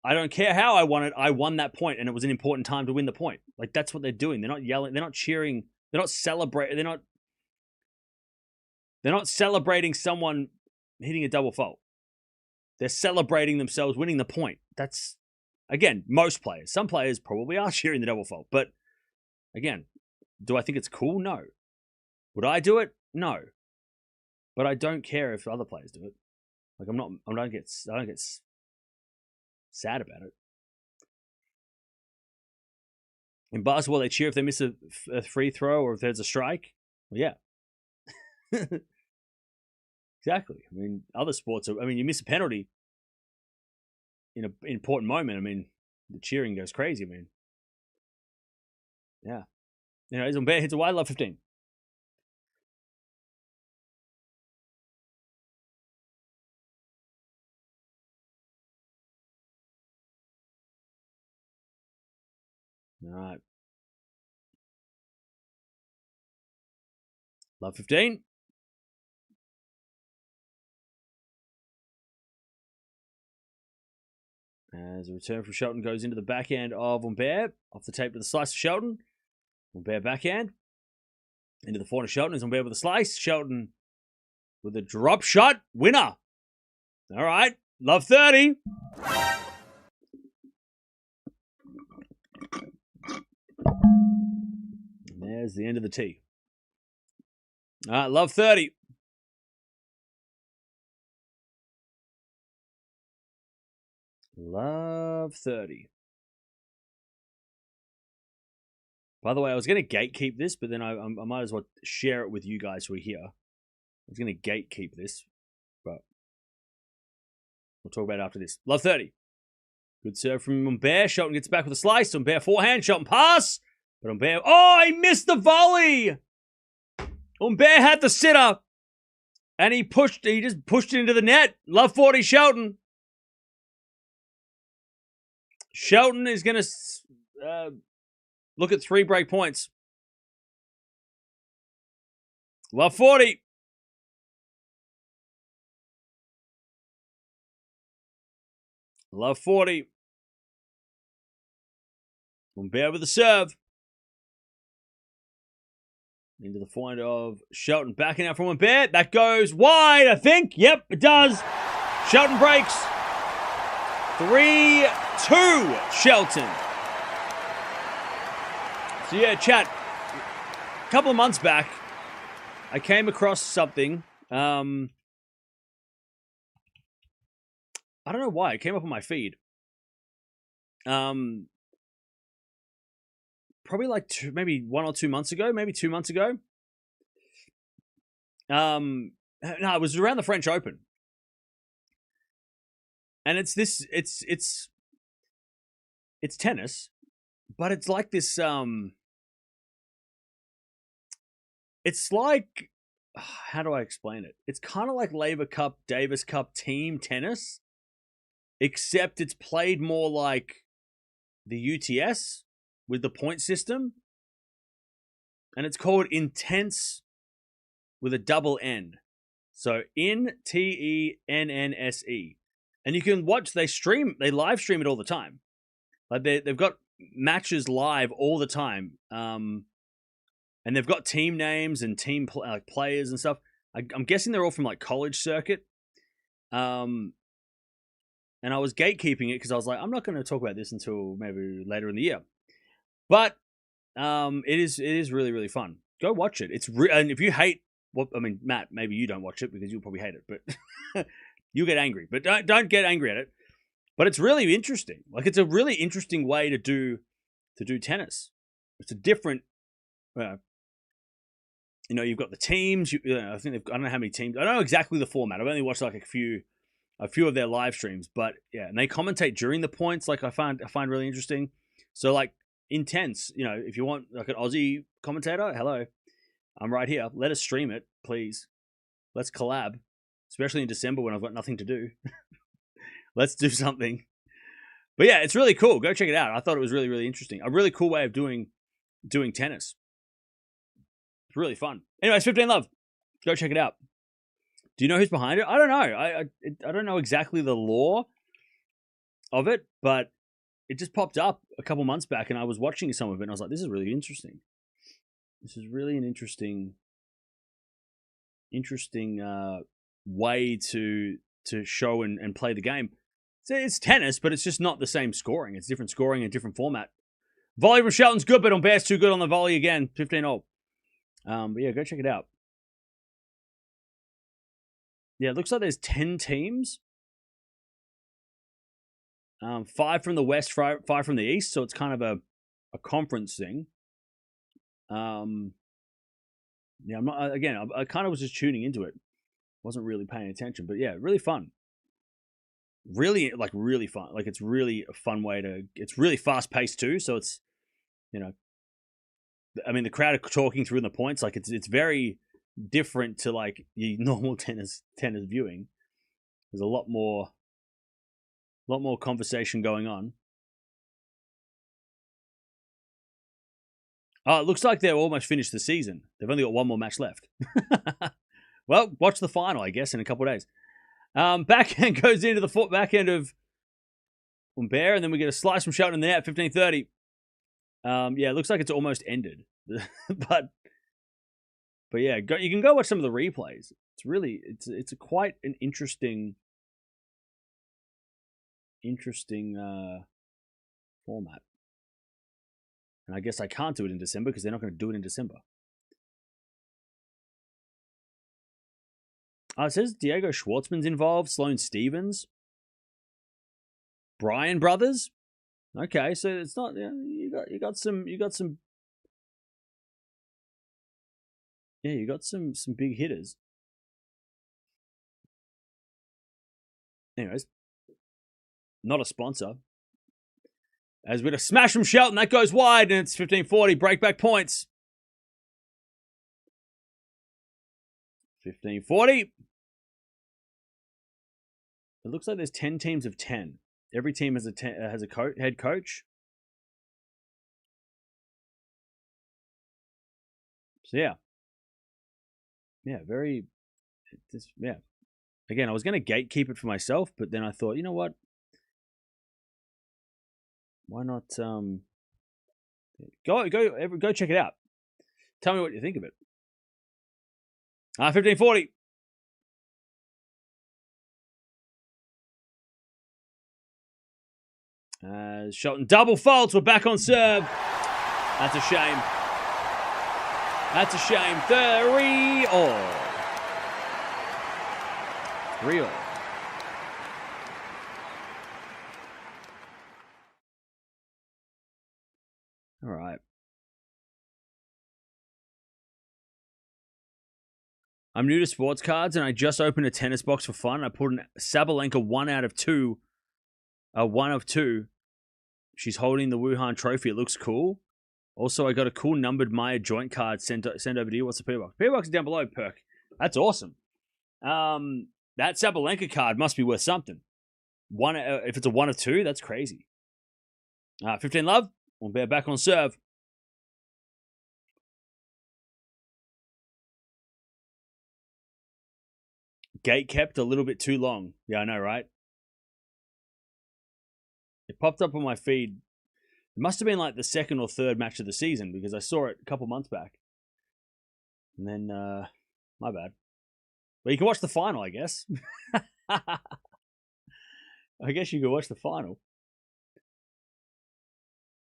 A: I don't care how I won it. I won that point, and it was an important time to win the point." Like that's what they're doing. They're not yelling. They're not cheering. They're not celebrating. They're not celebrating someone hitting a double fault. They're celebrating themselves winning the point. That's, again, most players. Some players probably are cheering the double fault. But, again, do I think it's cool? No. Would I do it? No. But I don't care if other players do it. Like, I don't get sad about it. In basketball, they cheer if they miss a free throw or if there's a strike. Well, yeah. Exactly. I mean, other sports, you miss a penalty in an important moment. I mean, the cheering goes crazy. I mean, yeah. Humbert hits a wide, love 15. All right. Love 15. As a return from Shelton goes into the backhand of Humbert. Off the tape to the slice of Shelton. Humbert backhand. Into the forehand of Shelton. Is Humbert with a slice. Shelton with a drop shot. Winner. All right. Love 30. And there's the end of the tee. All right. Love 30. Love 30. By the way, I was going to gatekeep this, but then I might as well share it with you guys who are here. I was going to gatekeep this, but we'll talk about it after this. Love 30. Good serve from Humbert. Shelton gets back with a slice. Humbert forehand. Shelton pass. But Humbert... Oh, he missed the volley! Humbert had the sitter. And he just pushed it into the net. Love 40, Shelton. Shelton is going to look at 3 break points. Love 40. Love 40. Humbert with the serve. Into the forehand of Shelton. Backing out from Humbert. That goes wide, I think. Yep, it does. Shelton breaks. 3-2, Shelton. So yeah, chat. A couple of months back, I came across something. I don't know why. It came up on my feed. Probably like maybe 1 or 2 months ago. Maybe 2 months ago. No, it was around the French Open. And it's tennis, but it's like this, it's like, how do I explain it? It's kind of like Labour Cup, Davis Cup team tennis, except it's played more like the UTS with the point system. And it's called Intense with a double N. So Intennse. And you can watch, they live stream it all the time. Like they've got matches live all the time. And they've got team names and team players and stuff. I'm guessing they're all from like college circuit. And I was gatekeeping it because I was like, I'm not going to talk about this until maybe later in the year. But it is really, really fun. Go watch it. And if you hate, Matt, maybe you don't watch it because you'll probably hate it, but you'll get angry. But don't get angry at it. But it's really interesting. Like, it's a really interesting way to do to do tennis. It's a different, you've got the teams. I think I don't know how many teams. I don't know exactly the format. I've only watched like a few of their live streams, but yeah, and they commentate during the points. Like I find really interesting. So like intense. If you want like an Aussie commentator, hello, I'm right here. Let us stream it, please. Let's collab, especially in December when I've got nothing to do. Let's do something. But yeah, it's really cool. Go check it out. I thought it was really, really interesting. A really cool way of doing tennis. It's really fun. Anyways, 15 Love. Go check it out. Do you know who's behind it? I don't know. I don't know exactly the lore of it, but it just popped up a couple months back, and I was watching some of it, and I was like, this is really interesting. This is really an interesting way to show and play the game. It's tennis, but it's just not the same scoring. It's different scoring and different format. Volley from Shelton's good, but Humbert's too good on the volley again. 15-0. But yeah, go check it out. Yeah, it looks like there's 10 teams. 5 from the West, 5 from the East, so it's kind of a conference thing. Yeah, I'm not. Again, I kind of was just tuning into it. Wasn't really paying attention, but yeah, really fun. Really fun. Like it's really a fun way to. It's really fast paced too, so it's, I mean, the crowd are talking through the points. Like it's very different to like your normal tennis viewing. There's a lot more conversation going on. Oh, it looks like they're almost finished the season. They've only got one more match left. Well, watch the final, I guess, in a couple of days. Backhand goes into the backhand of Humbert, and then we get a slice from Shelton in there at 15:30. Yeah, it looks like it's almost ended. but yeah, you can go watch some of the replays. It's really it's quite an interesting format. And I guess I can't do it in December because they're not going to do it in December. It says Diego Schwartzman's involved, Sloane Stephens, Bryan brothers. Okay, so it's not. You got some. Yeah, you got some big hitters. Anyways, not a sponsor. As with a smash from Shelton, that goes wide, and it's 15:40. Breakback points. 15:40. It looks like there's 10 teams of 10. Every team has a head coach. So yeah, very. Again, I was going to gatekeep it for myself, but then I thought, you know what? Why not? Go check it out. Tell me what you think of it. 15:40. Shelton double faults. We're back on serve. That's a shame. 3-all. 3-all. All right. I'm new to sports cards, and I just opened a tennis box for fun. I put in Sabalenka 1 out of 2. 1 of 2. She's holding the Wuhan trophy. It looks cool. Also, I got a cool numbered Maya joint card sent over to you. What's the P box? P box is down below, Perk. That's awesome. That Sabalenka card must be worth something. If it's a 1 of 2, that's crazy. 15 love. We'll be back on serve. Gate kept a little bit too long. Yeah, I know, right? It popped up on my feed. It must have been like the second or third match of the season because I saw it a couple months back. And then, my bad. But you can watch the final, I guess. I guess you could watch the final.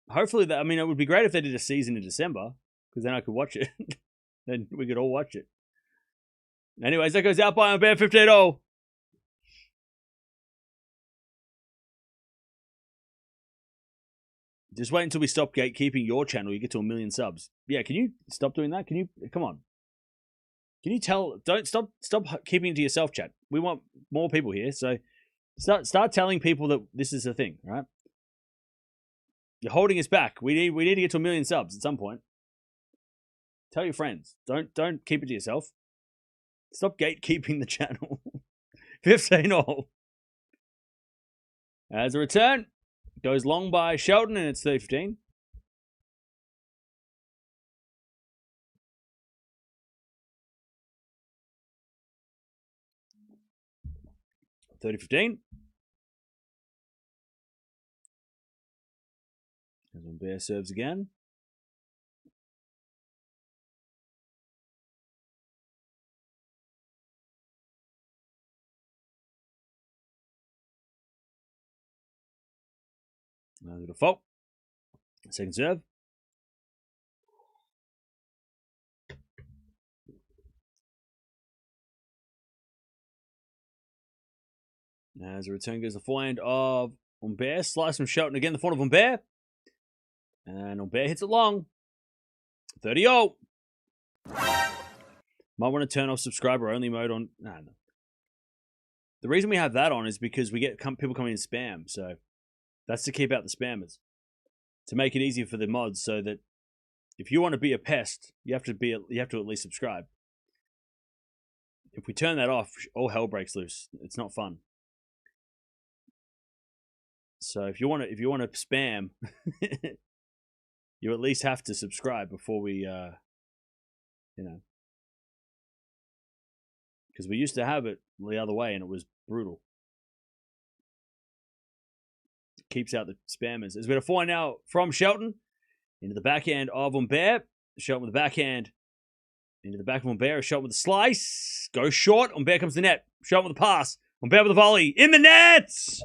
A: Hopefully, it would be great if they did a season in December because then I could watch it. Then we could all watch it. Anyways, that goes out by a bare 15-0. Just wait until we stop gatekeeping your channel. You get to 1 million subs. Yeah, can you stop doing that? Can you, come on. Can you tell, don't, stop keeping it to yourself, chat. We want more people here, so start telling people that this is a thing, right? You're holding us back. We need to get to 1 million subs at some point. Tell your friends. Don't keep it to yourself. Stop gatekeeping the channel. 15 all. As a return, goes long by Shelton, and it's 30-15. As Humbert serves again. Another default. Second serve. As a return goes the forehand of Humbert. Slice from Shelton again, the forehand of Humbert. And Humbert hits it long. 30-0. Might want to turn off subscriber only mode on. No. The reason we have that on is because we get people coming in spam. So that's to keep out the spammers. To make it easier for the mods so that if you want to be a pest, you have to at least subscribe. If we turn that off, all hell breaks loose. It's not fun. So if you want to spam, you at least have to subscribe before we, because we used to have it the other way and it was brutal. Keeps out the spammers. As we have a forehand now from Shelton into the backhand of Humbert. Shelton with the backhand into the back of Humbert. Shelton with the slice. Goes short. Humbert comes to the net. Shelton with the pass. Humbert with the volley. In the nets!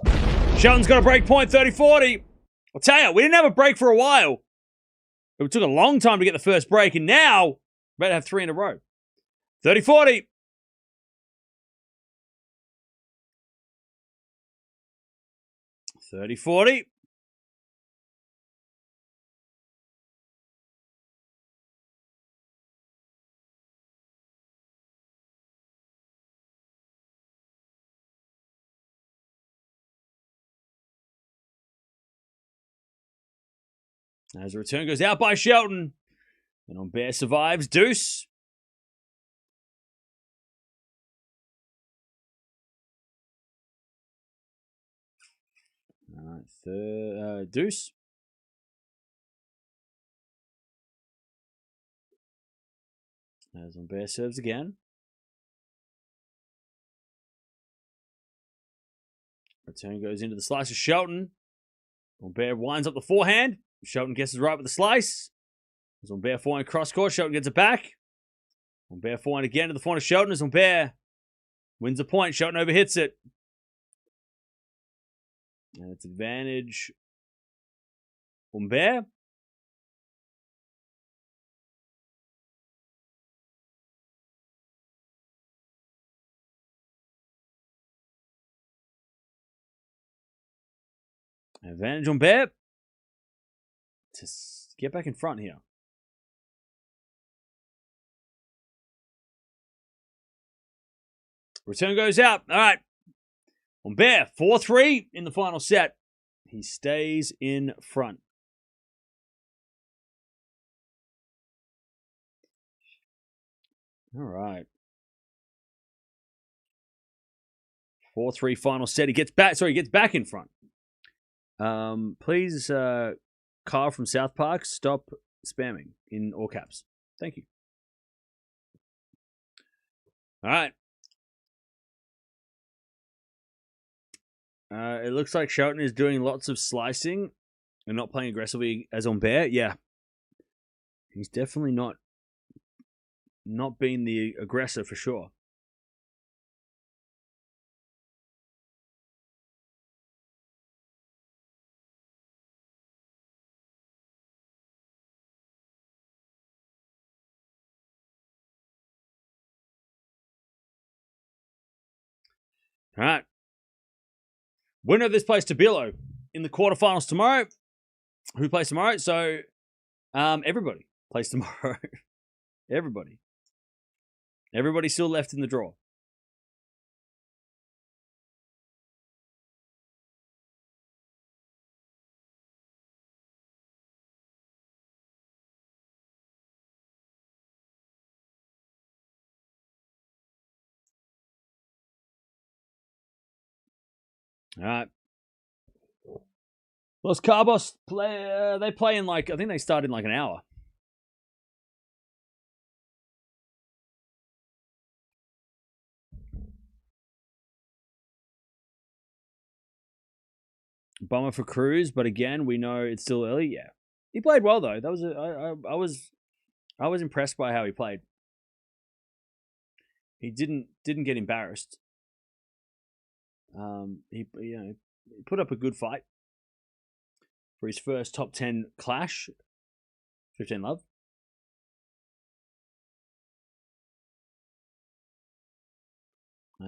A: Shelton's got a break point, 30-40. I'll tell you, we didn't have a break for a while. It took a long time to get the first break, and now we're about to have 3 in a row. 30-40. As the return goes out by Shelton. And Humbert survives. Deuce. All right, deuce. As Humbert serves again. Return goes into the slice of Shelton. Humbert winds up the forehand. Shelton guesses right with the slice. As Humbert forehand cross court, Shelton gets it back. Humbert forehand again to the forehand of Shelton as Humbert wins the point. Shelton overhits it. And it's advantage Humbert. Advantage Humbert. To get back in front here. Return goes out. All right. Humbert, 4-3 in the final set. He stays in front. All right. 4-3 final set. He gets back. Sorry, he gets back in front. Please, Carl from South Park, stop spamming in all caps. Thank you. All right. It looks like Shelton is doing lots of slicing and not playing aggressively as Humbert. Yeah. He's definitely not being the aggressor for sure. All right. Winner of this plays Tabilo in the quarterfinals tomorrow. Who plays tomorrow? So, everybody plays tomorrow. Everybody. Everybody's still left in the draw. All right. Los Cabos play. They play in I think they start in an hour. Bummer for Cruz, but again, we know it's still early. Yeah, he played well though. That was I was impressed by how he played. He didn't get embarrassed. He put up a good fight for his first top 10 clash. 15 love.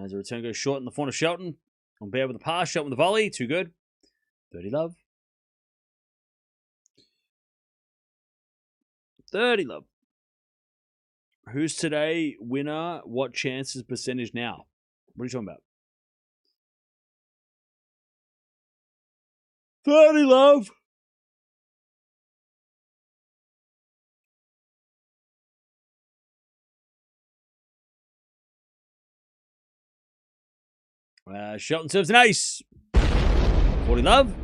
A: As a return goes short in the front of Shelton. Humbert with the pass, Shelton with the volley. Too good. 30 love. 30 love. Who's today winner? What chances percentage now? What are you talking about? 30 love. Shelton serves an ace. 40 love.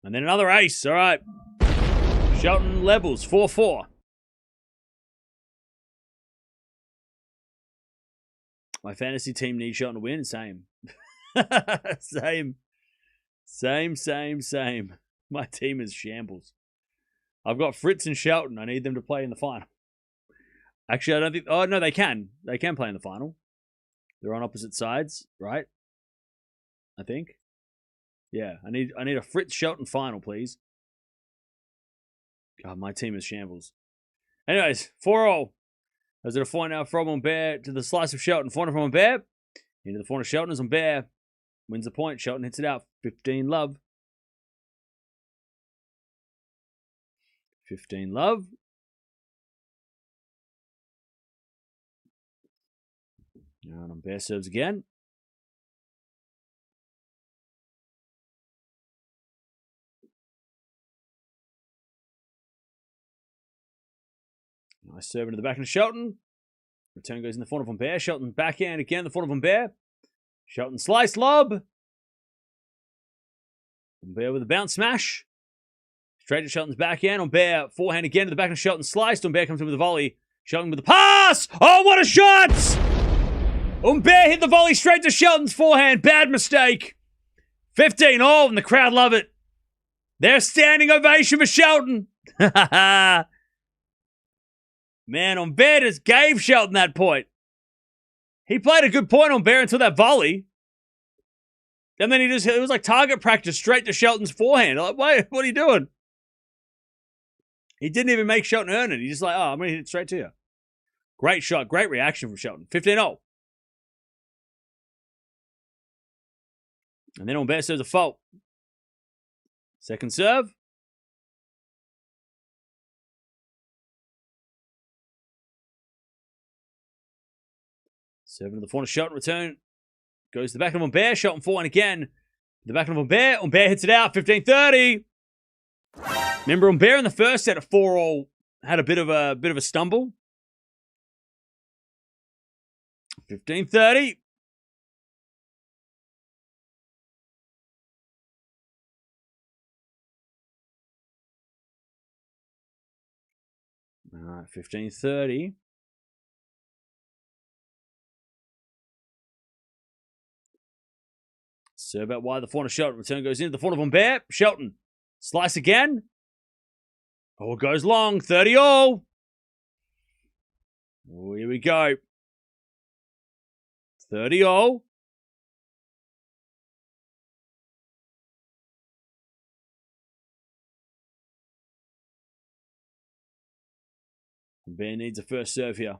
A: And then another ace. All right. Shelton levels 4-4. My fantasy team needs Shelton to win. Same. Same. My team is shambles. I've got Fritz and Shelton. I need them to play in the final. Actually, I don't think... Oh, no, they can. They can play in the final. They're on opposite sides, right? I think. Yeah, I need a Fritz Shelton final, please. God, my team is shambles. Anyways, 4-0. As it a point now from Humbert to the slice of Shelton. Corner from Humbert. Into the corner of Shelton as Humbert wins the point. Shelton hits it out. 15 love. 15 love. And Humbert serves again. Nice serve into the back of Shelton. Return goes in the front of Humbert. Shelton backhand again, the front of Humbert. Shelton slice lob. Humbert with a bounce smash. Straight to Shelton's backhand. Humbert forehand again to the back of Shelton sliced. Humbert comes in with a volley. Shelton with the pass. Oh, what a shot! Humbert hit the volley straight to Shelton's forehand. Bad mistake. 15-all, and the crowd love it. They're standing ovation for Shelton. Man, Humbert just gave Shelton that point. He played a good point on Humbert until that volley. And then it was like target practice straight to Shelton's forehand. Like, wait, what are you doing? He didn't even make Shelton earn it. He's just like, oh, I'm going to hit it straight to you. Great shot. Great reaction from Shelton. 15-0. And then Humbert serves a fault. Second serve. Serving to the front of Shelton. Return. Goes to the back of Humbert. Shelton forehand again. The back of Humbert. Humbert hits it out. 15-30. Remember Humbert in the first set of 4-all had a bit of a stumble. 15-30. All right, 15-30. Serve out wide the front of Shelton. Return goes into the front of Humbert. Shelton. Slice again. Oh, it goes long. 30-all. Oh, here we go. 30-all. Humbert needs a first serve here.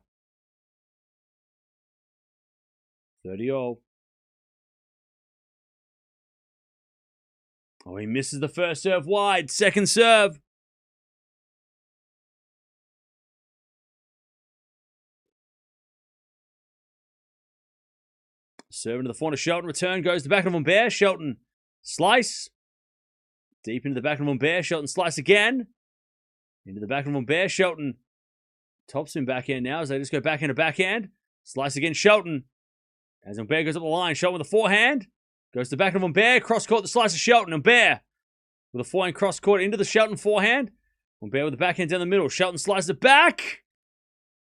A: 30-all. Oh, he misses the first serve wide. Second serve. Serve into the front of Shelton. Return goes to the back of Humbert. Shelton slice. Deep into the back of Humbert. Shelton slice again. Into the back of Humbert. Shelton topspin backhand now as they just go backhand to backhand. Slice again. Shelton. As Humbert goes up the line. Shelton with a forehand. Goes to the back of Humbert. Cross court the slice of Shelton. Humbert with a forehand cross court into the Shelton forehand. Humbert with the backhand down the middle. Shelton slices it back.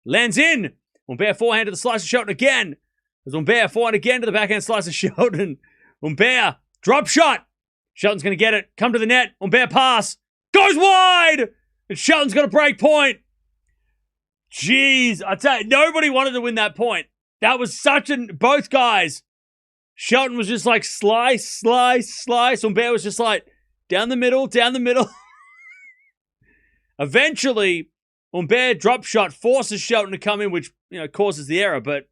A: Lands in. Humbert forehand to the slice of Shelton again. As Humbert forehand again to the backhand slice of Shelton. Humbert drop shot. Shelton's going to get it. Come to the net. Humbert pass. Goes wide. And Shelton's got a break point. Jeez. I tell you, nobody wanted to win that point. That was such an... Both guys. Shelton was just like slice, slice, slice. Humbert was just like down the middle, down the middle. Eventually, Humbert drop shot forces Shelton to come in, which, you know, causes the error. But,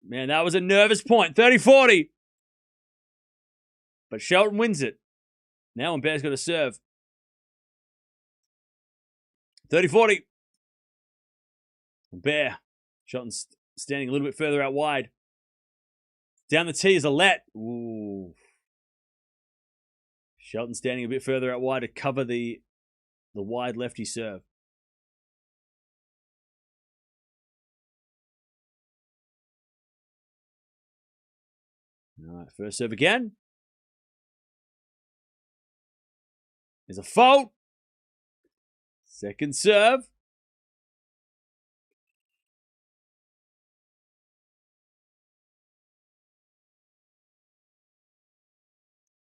A: man, that was a nervous point. 30-40. But Shelton wins it. Now Humbert's got to serve. 30-40. Humbert. Shelton's standing a little bit further out wide. Down the tee is a let. Ooh. Shelton standing a bit further out wide to cover the wide lefty serve. All right, first serve again. There's a fault. Second serve.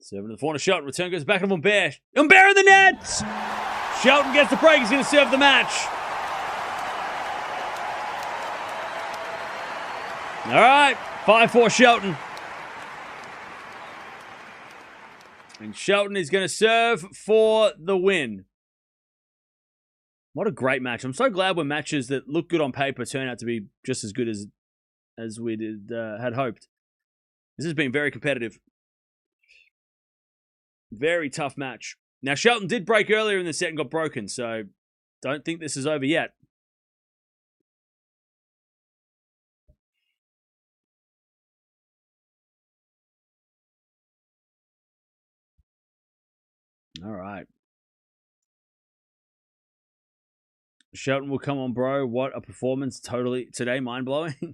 A: Serving to the corner, Shelton. Return goes back to Humbert. Humbert in the net! Shelton gets the break. He's going to serve the match. All right. 5-4 Shelton. And Shelton is going to serve for the win. What a great match. I'm so glad when matches that look good on paper turn out to be just as good as we had hoped. This has been very competitive. Very tough match. Now, Shelton did break earlier in the set and got broken, so don't think this is over yet. All right. Shelton will come on, bro. What a performance. Totally, today, mind-blowing. I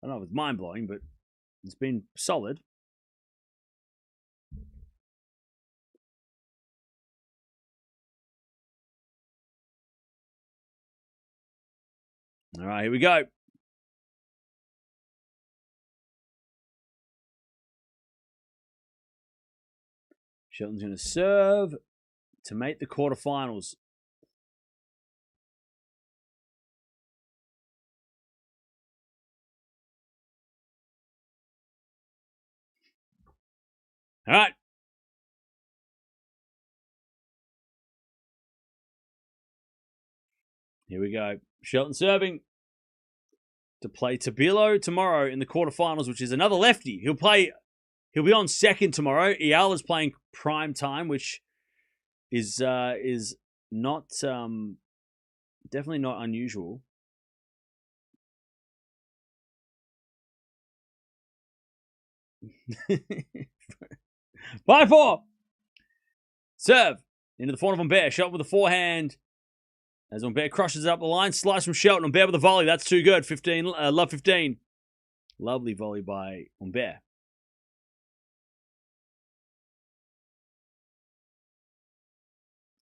A: don't know if it's mind-blowing, but it's been solid. All right, here we go. Shelton's going to serve to make the quarterfinals. All right. Here we go. Shelton serving to play Tabilo tomorrow in the quarterfinals, which is another lefty. He'll be on second tomorrow. Eala's playing prime time, which is not definitely not unusual. By 4. Serve into the front of Humbert. Shelton with a forehand. As Humbert crushes it up the line. Slice from Shelton. Humbert with a volley. That's too good. 15. Love 15. Lovely volley by Humbert.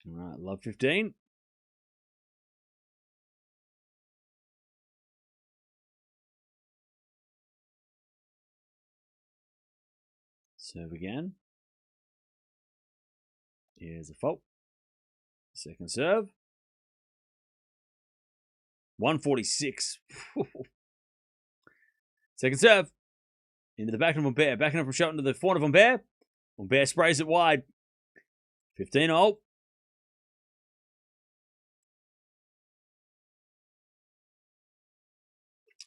A: All right. Love 15. Serve again. Here's a fault. Second serve. 146. Second serve. Into the back of Humbert. Backing up from Shelton to the front of Humbert. Humbert sprays it wide. 15-0.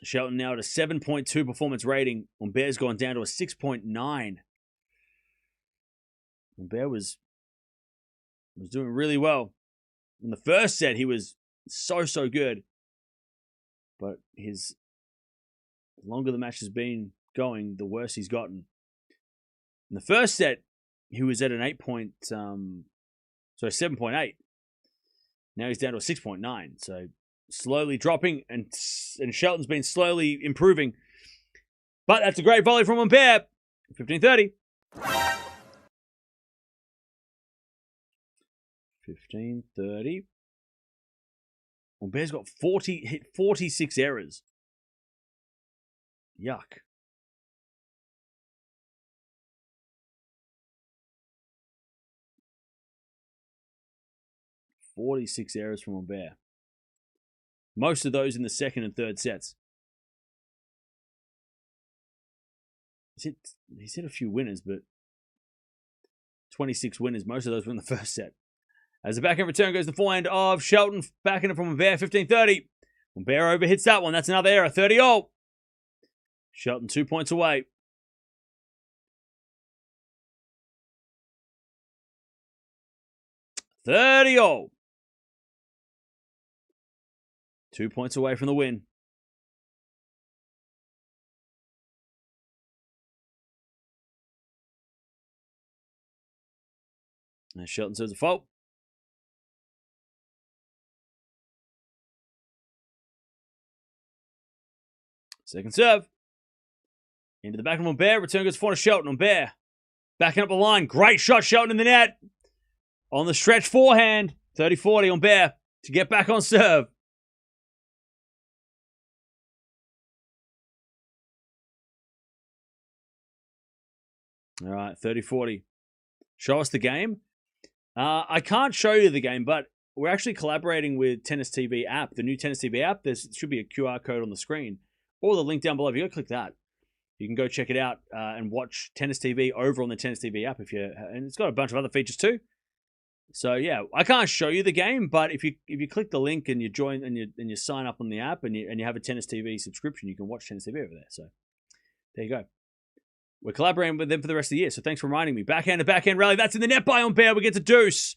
A: Shelton now at a 7.2 performance rating. Humbert's gone down to a 6.9. Humbert was doing really well. In the first set, he was so good. But the longer the match has been going, the worse he's gotten. In the first set, he was at an 7.8. Now he's down to a 6.9. So slowly dropping, and Shelton's been slowly improving. But that's a great volley from Humbert. 15-30. 15-30. Humbert's got 46 errors. Yuck. "46 errors from Humbert. Most of those in the second and third sets. He's hit a few winners, but 26 winners. Most of those were in the first set. As the backhand return goes to the forehand of Shelton, backhand from Humbert, 15-30. Humbert overhits that one. That's another error. 30-all. Shelton 2 points away. "30-all. 2 points away from the win. And Shelton says a fault. Second serve. Into the back of Humbert. Return goes forward to Shelton. Humbert backing up the line. Great shot, Shelton in the net. On the stretch forehand. 30-40 Humbert to get back on serve. All right, 30-40. Show us the game. I can't show you the game, but we're actually collaborating with Tennis TV app, the new Tennis TV app. There should be a QR code on the screen or the link down below. If you go click that, you can go check it out and watch Tennis TV over on the Tennis TV app. And it's got a bunch of other features too. So yeah, I can't show you the game, but if you click the link and you join and you sign up on the app and you have a Tennis TV subscription, you can watch Tennis TV over there. So there you go. We're collaborating with them for the rest of the year, so thanks for reminding me. Backhand to backhand rally. That's in the net by Humbert. We get to deuce.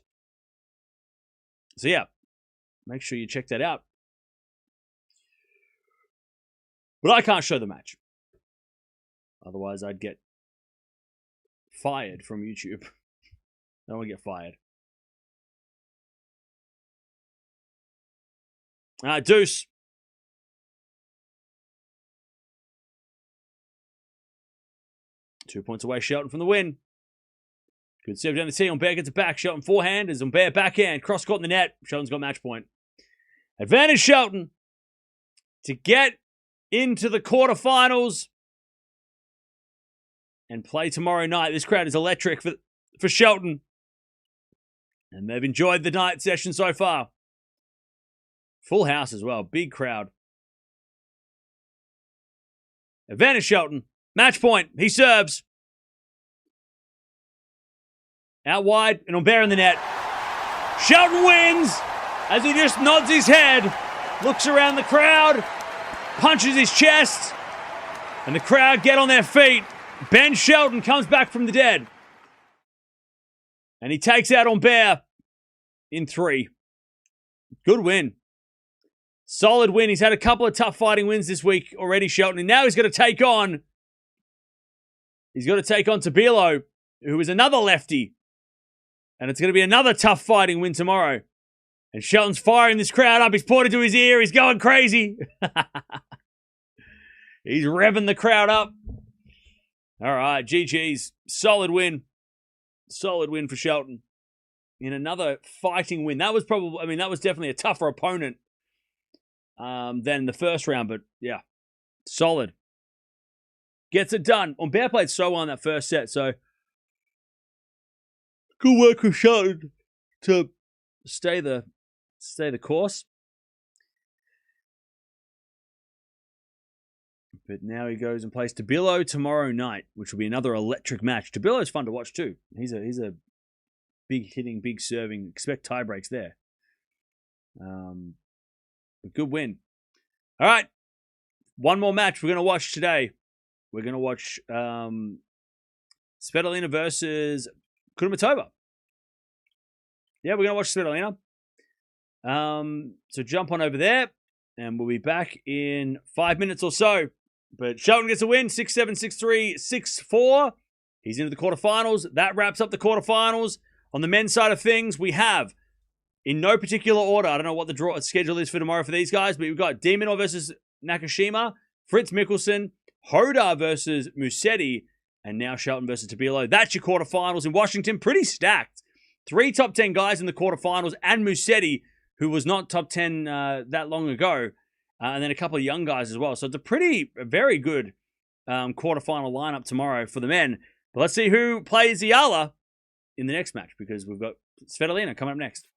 A: So yeah, make sure you check that out. But I can't show the match. Otherwise, I'd get fired from YouTube. I don't want to get fired. Deuce. Two points away, Shelton from the win. Good serve down the tee. Humbert gets it back. Shelton forehand as Humbert backhand. Cross court in the net. Shelton's got match point. Advantage Shelton to get into the quarterfinals and play tomorrow night. This crowd is electric for Shelton. And they've enjoyed the night session so far. Full house as well. Big crowd. Advantage Shelton. Match point. He serves. Out wide and Humbert in the net. Shelton wins as he just nods his head, looks around the crowd, punches his chest, and the crowd get on their feet. Ben Shelton comes back from the dead. And he takes out Humbert in 3. Good win. Solid win. He's had a couple of tough fighting wins this week already, Shelton. And now he's got to take on Tabilo, who is another lefty. And it's going to be another tough fighting win tomorrow. And Shelton's firing this crowd up. He's pointed to his ear. He's going crazy. He's revving the crowd up. All right, GG's. Solid win. Solid win for Shelton. In another fighting win. That was definitely a tougher opponent than the first round. But yeah, solid. Gets it done. Humbert played so well in that first set, so good work with Shelton to stay the course. But now he goes and plays Tabilo tomorrow night, which will be another electric match. Tabilo's fun to watch too. He's a big hitting, big serving. Expect tie breaks there. A good win. All right. one more match we're going to watch today. We're going to watch Svitolina versus Kudermetova. Yeah, we're going to watch Svitolina. So jump on over there, and we'll be back in 5 minutes or so. But Shelton gets a win, 6-7, 6-3, 6-4. He's into the quarterfinals. That wraps up the quarterfinals. On the men's side of things, we have, in no particular order, I don't know what the draw schedule is for tomorrow for these guys, but we've got Demonor versus Nakashima, Fritz Mickelson, Hoda versus Musetti, and now Shelton versus Tabilo. That's your quarterfinals in Washington. Pretty stacked. 3 top 10 guys in the quarterfinals, and Musetti, who was not top 10 that long ago, and then a couple of young guys as well. So it's a very good quarterfinal lineup tomorrow for the men. But let's see who plays Eala in the next match, because we've got Svitolina coming up next.